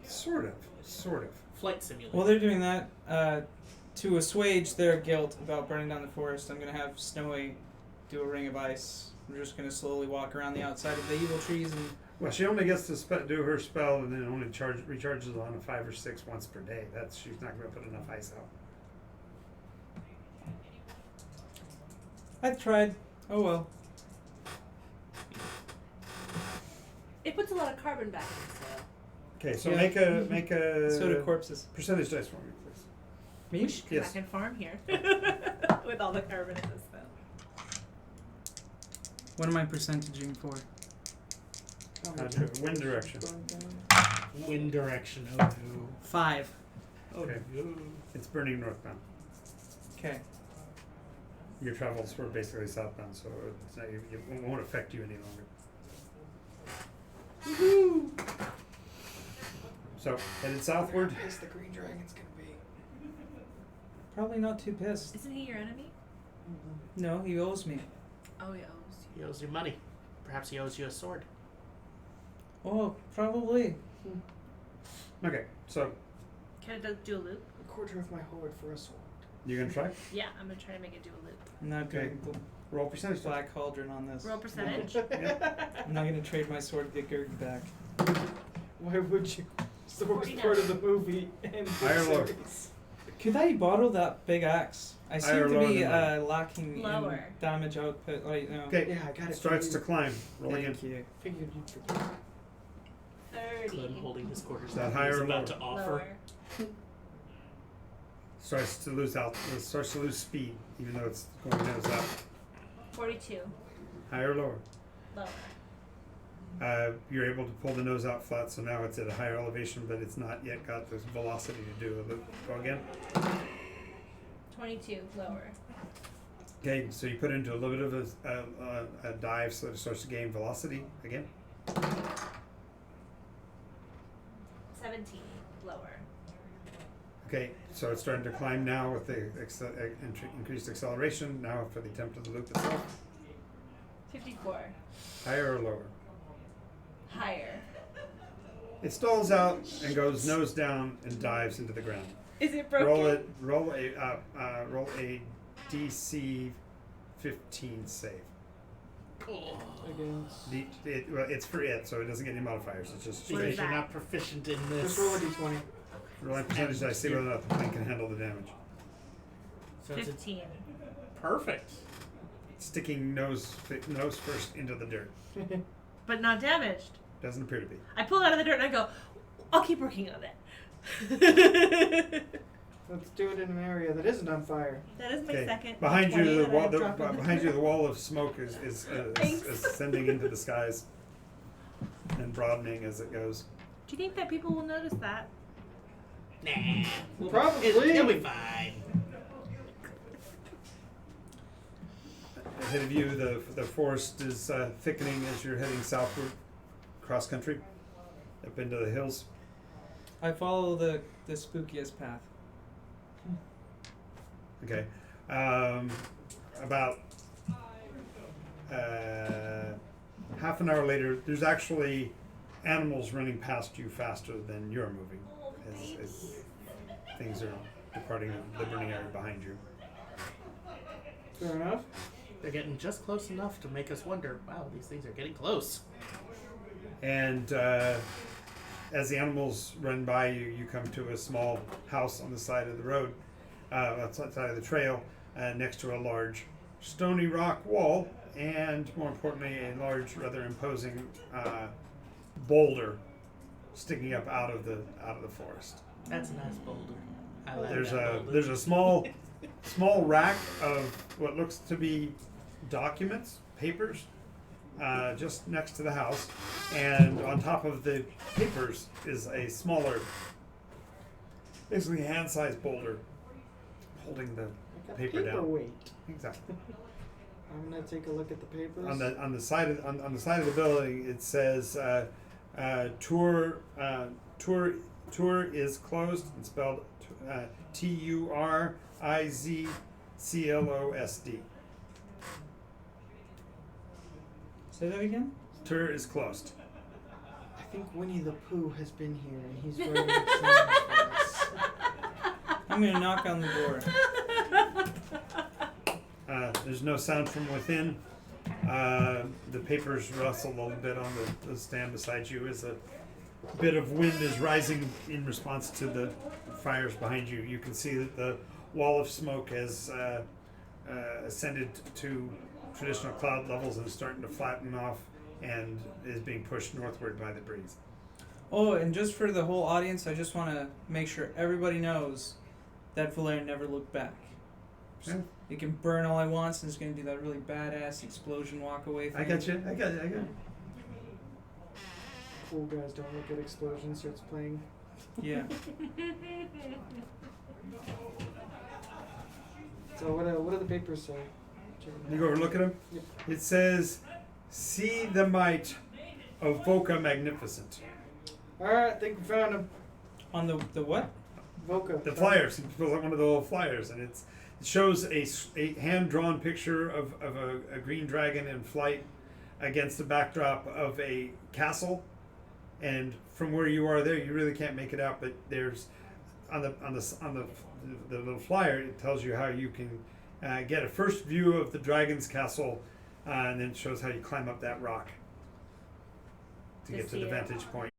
Sort of. Flight simulator. While they're doing that, to assuage their guilt about burning down the forest, I'm gonna have Snowy do a ring of ice. We're just gonna slowly walk around the outside of the evil trees and. Well, she only gets to do her spell, and then only recharges on a 5 or 6 once per day. She's not going to put enough ice out. I've tried. Oh well. It puts a lot of carbon back in the sail. Okay, so Yeah. make a So do corpses. percentage dice for me, please. Me? We should come Yes. back and farm here with all the carbon in this sail. What am I percentaging for? Wind direction. Wind direction. Oh no. 5. Oh Okay. no. It's burning northbound. Okay. Your travels were basically southbound, so it's not, it won't affect you any longer. Woohoo! So, headed southward. Is the green dragon's gonna be? Probably not too pissed. Isn't he your enemy? No, he owes me. Oh, yeah. He owes you money. Perhaps he owes you a sword. Oh, probably. Okay, so Can it do a loop? A quarter of my hoard for a sword. you're going to try? Yeah, I'm gonna try to make it do a loop. I'm not Okay. doing the Roll percentage dice. black cauldron on this. Roll percentage. I'm not gonna trade my sword to get Gurg back. Why would you? It's the worst 49. part of the movie and the Higher or lower? series. Could I borrow that big axe? I seem Higher or to lower be than mine? lacking Lower. in damage output right now. Okay, Yeah, I got it. starts to climb. Roll again. Thank you. Figured you'd forget. 30. Glim holding his quarters. Is that out, higher he's or about lower? to offer. Lower. Starts to lose speed, even though it's going nose up. 42. Higher or lower? Lower. You're able to pull the nose out flat, so now it's at a higher elevation, but it's not yet got the velocity to do a loop. Go again. 22. Lower. Okay, so you put it into a little bit of a dive, so it starts to gain velocity again. 17. Lower. Okay, so it's starting to climb now with the increased acceleration. Now for the attempt of the loop itself. 54. Higher or lower? Higher. It stalls out and goes nose down and dives into the ground. Is it broken? Roll a DC 15 save. Against. It's for it, so it doesn't get any modifiers. It's just What is Because straight. you're that? not proficient in this. Just roll a d20. Roll a percentage dice, see whether or not the plane can handle the damage. So it's 15. perfect. Sticking nose first into the dirt. But not damaged. Doesn't appear to be. I pull it out of the dirt and I go, I'll keep working on it. Let's do it in an area that isn't on fire. That is my Okay. second. Behind you, 20 the that wall. I'm dropping. Behind you, the wall of smoke is Thanks. ascending into the skies and broadening as it goes. Do you think that people will notice that? Nah. Probably. It'll be fine. Ahead of you, the forest is thickening as you're heading southward, cross country, up into the hills. I follow the spookiest path. Okay. About half an hour later, there's actually animals running past you faster than you're moving, Oh, as things are departing the burning area behind you. Fair enough. They're getting just close enough to make us wonder, wow, these things are getting close. And as the animals run by you, you come to a small house on the side of the road, side of the trail, next to a large stony rock wall, and more importantly, a large, rather imposing boulder sticking up out of the forest. That's a nice boulder. I like There's that a boulder. there's a small rack of what looks to be documents, papers, just next to the house, and on top of the papers is a smaller, basically hand-sized boulder, holding the Like a paper down. paperweight. Exactly. I'm gonna take a look at the papers. On the side of the building, it says tour is closed. It's spelled TURIZCLOSD. Say that again? Tour is closed. I think Winnie the Pooh has been here and he's writing it down for us. I'm gonna knock on the door. There's no sound from within. The papers rustle a little bit on the stand beside you as a bit of wind is rising in response to the fires behind you. You can see that the wall of smoke has ascended to traditional cloud levels and is starting to flatten off and is being pushed northward by the breeze. Oh, and just for the whole audience, I just want to make sure everybody knows that Valère never looked back. Yeah. It can burn all it wants, and it's going to do that really badass explosion walk away thing. I got you. Cool guys don't look at explosion starts playing. Yeah. So what do the papers say? Check it You out. go over and look at them. Yep. It says, "See the might of Voca Magnificent." Alright, I think we found him. On the what? Voca. The flyers. It feels like one of the little flyers, and it shows a hand-drawn picture of a green dragon in flight against the backdrop of a castle. And from where you are there, you really can't make it out, but there's on the little flyer, it tells you how you can get a first view of the dragon's castle, and then it shows how you climb up that rock to To get to see the it. vantage point.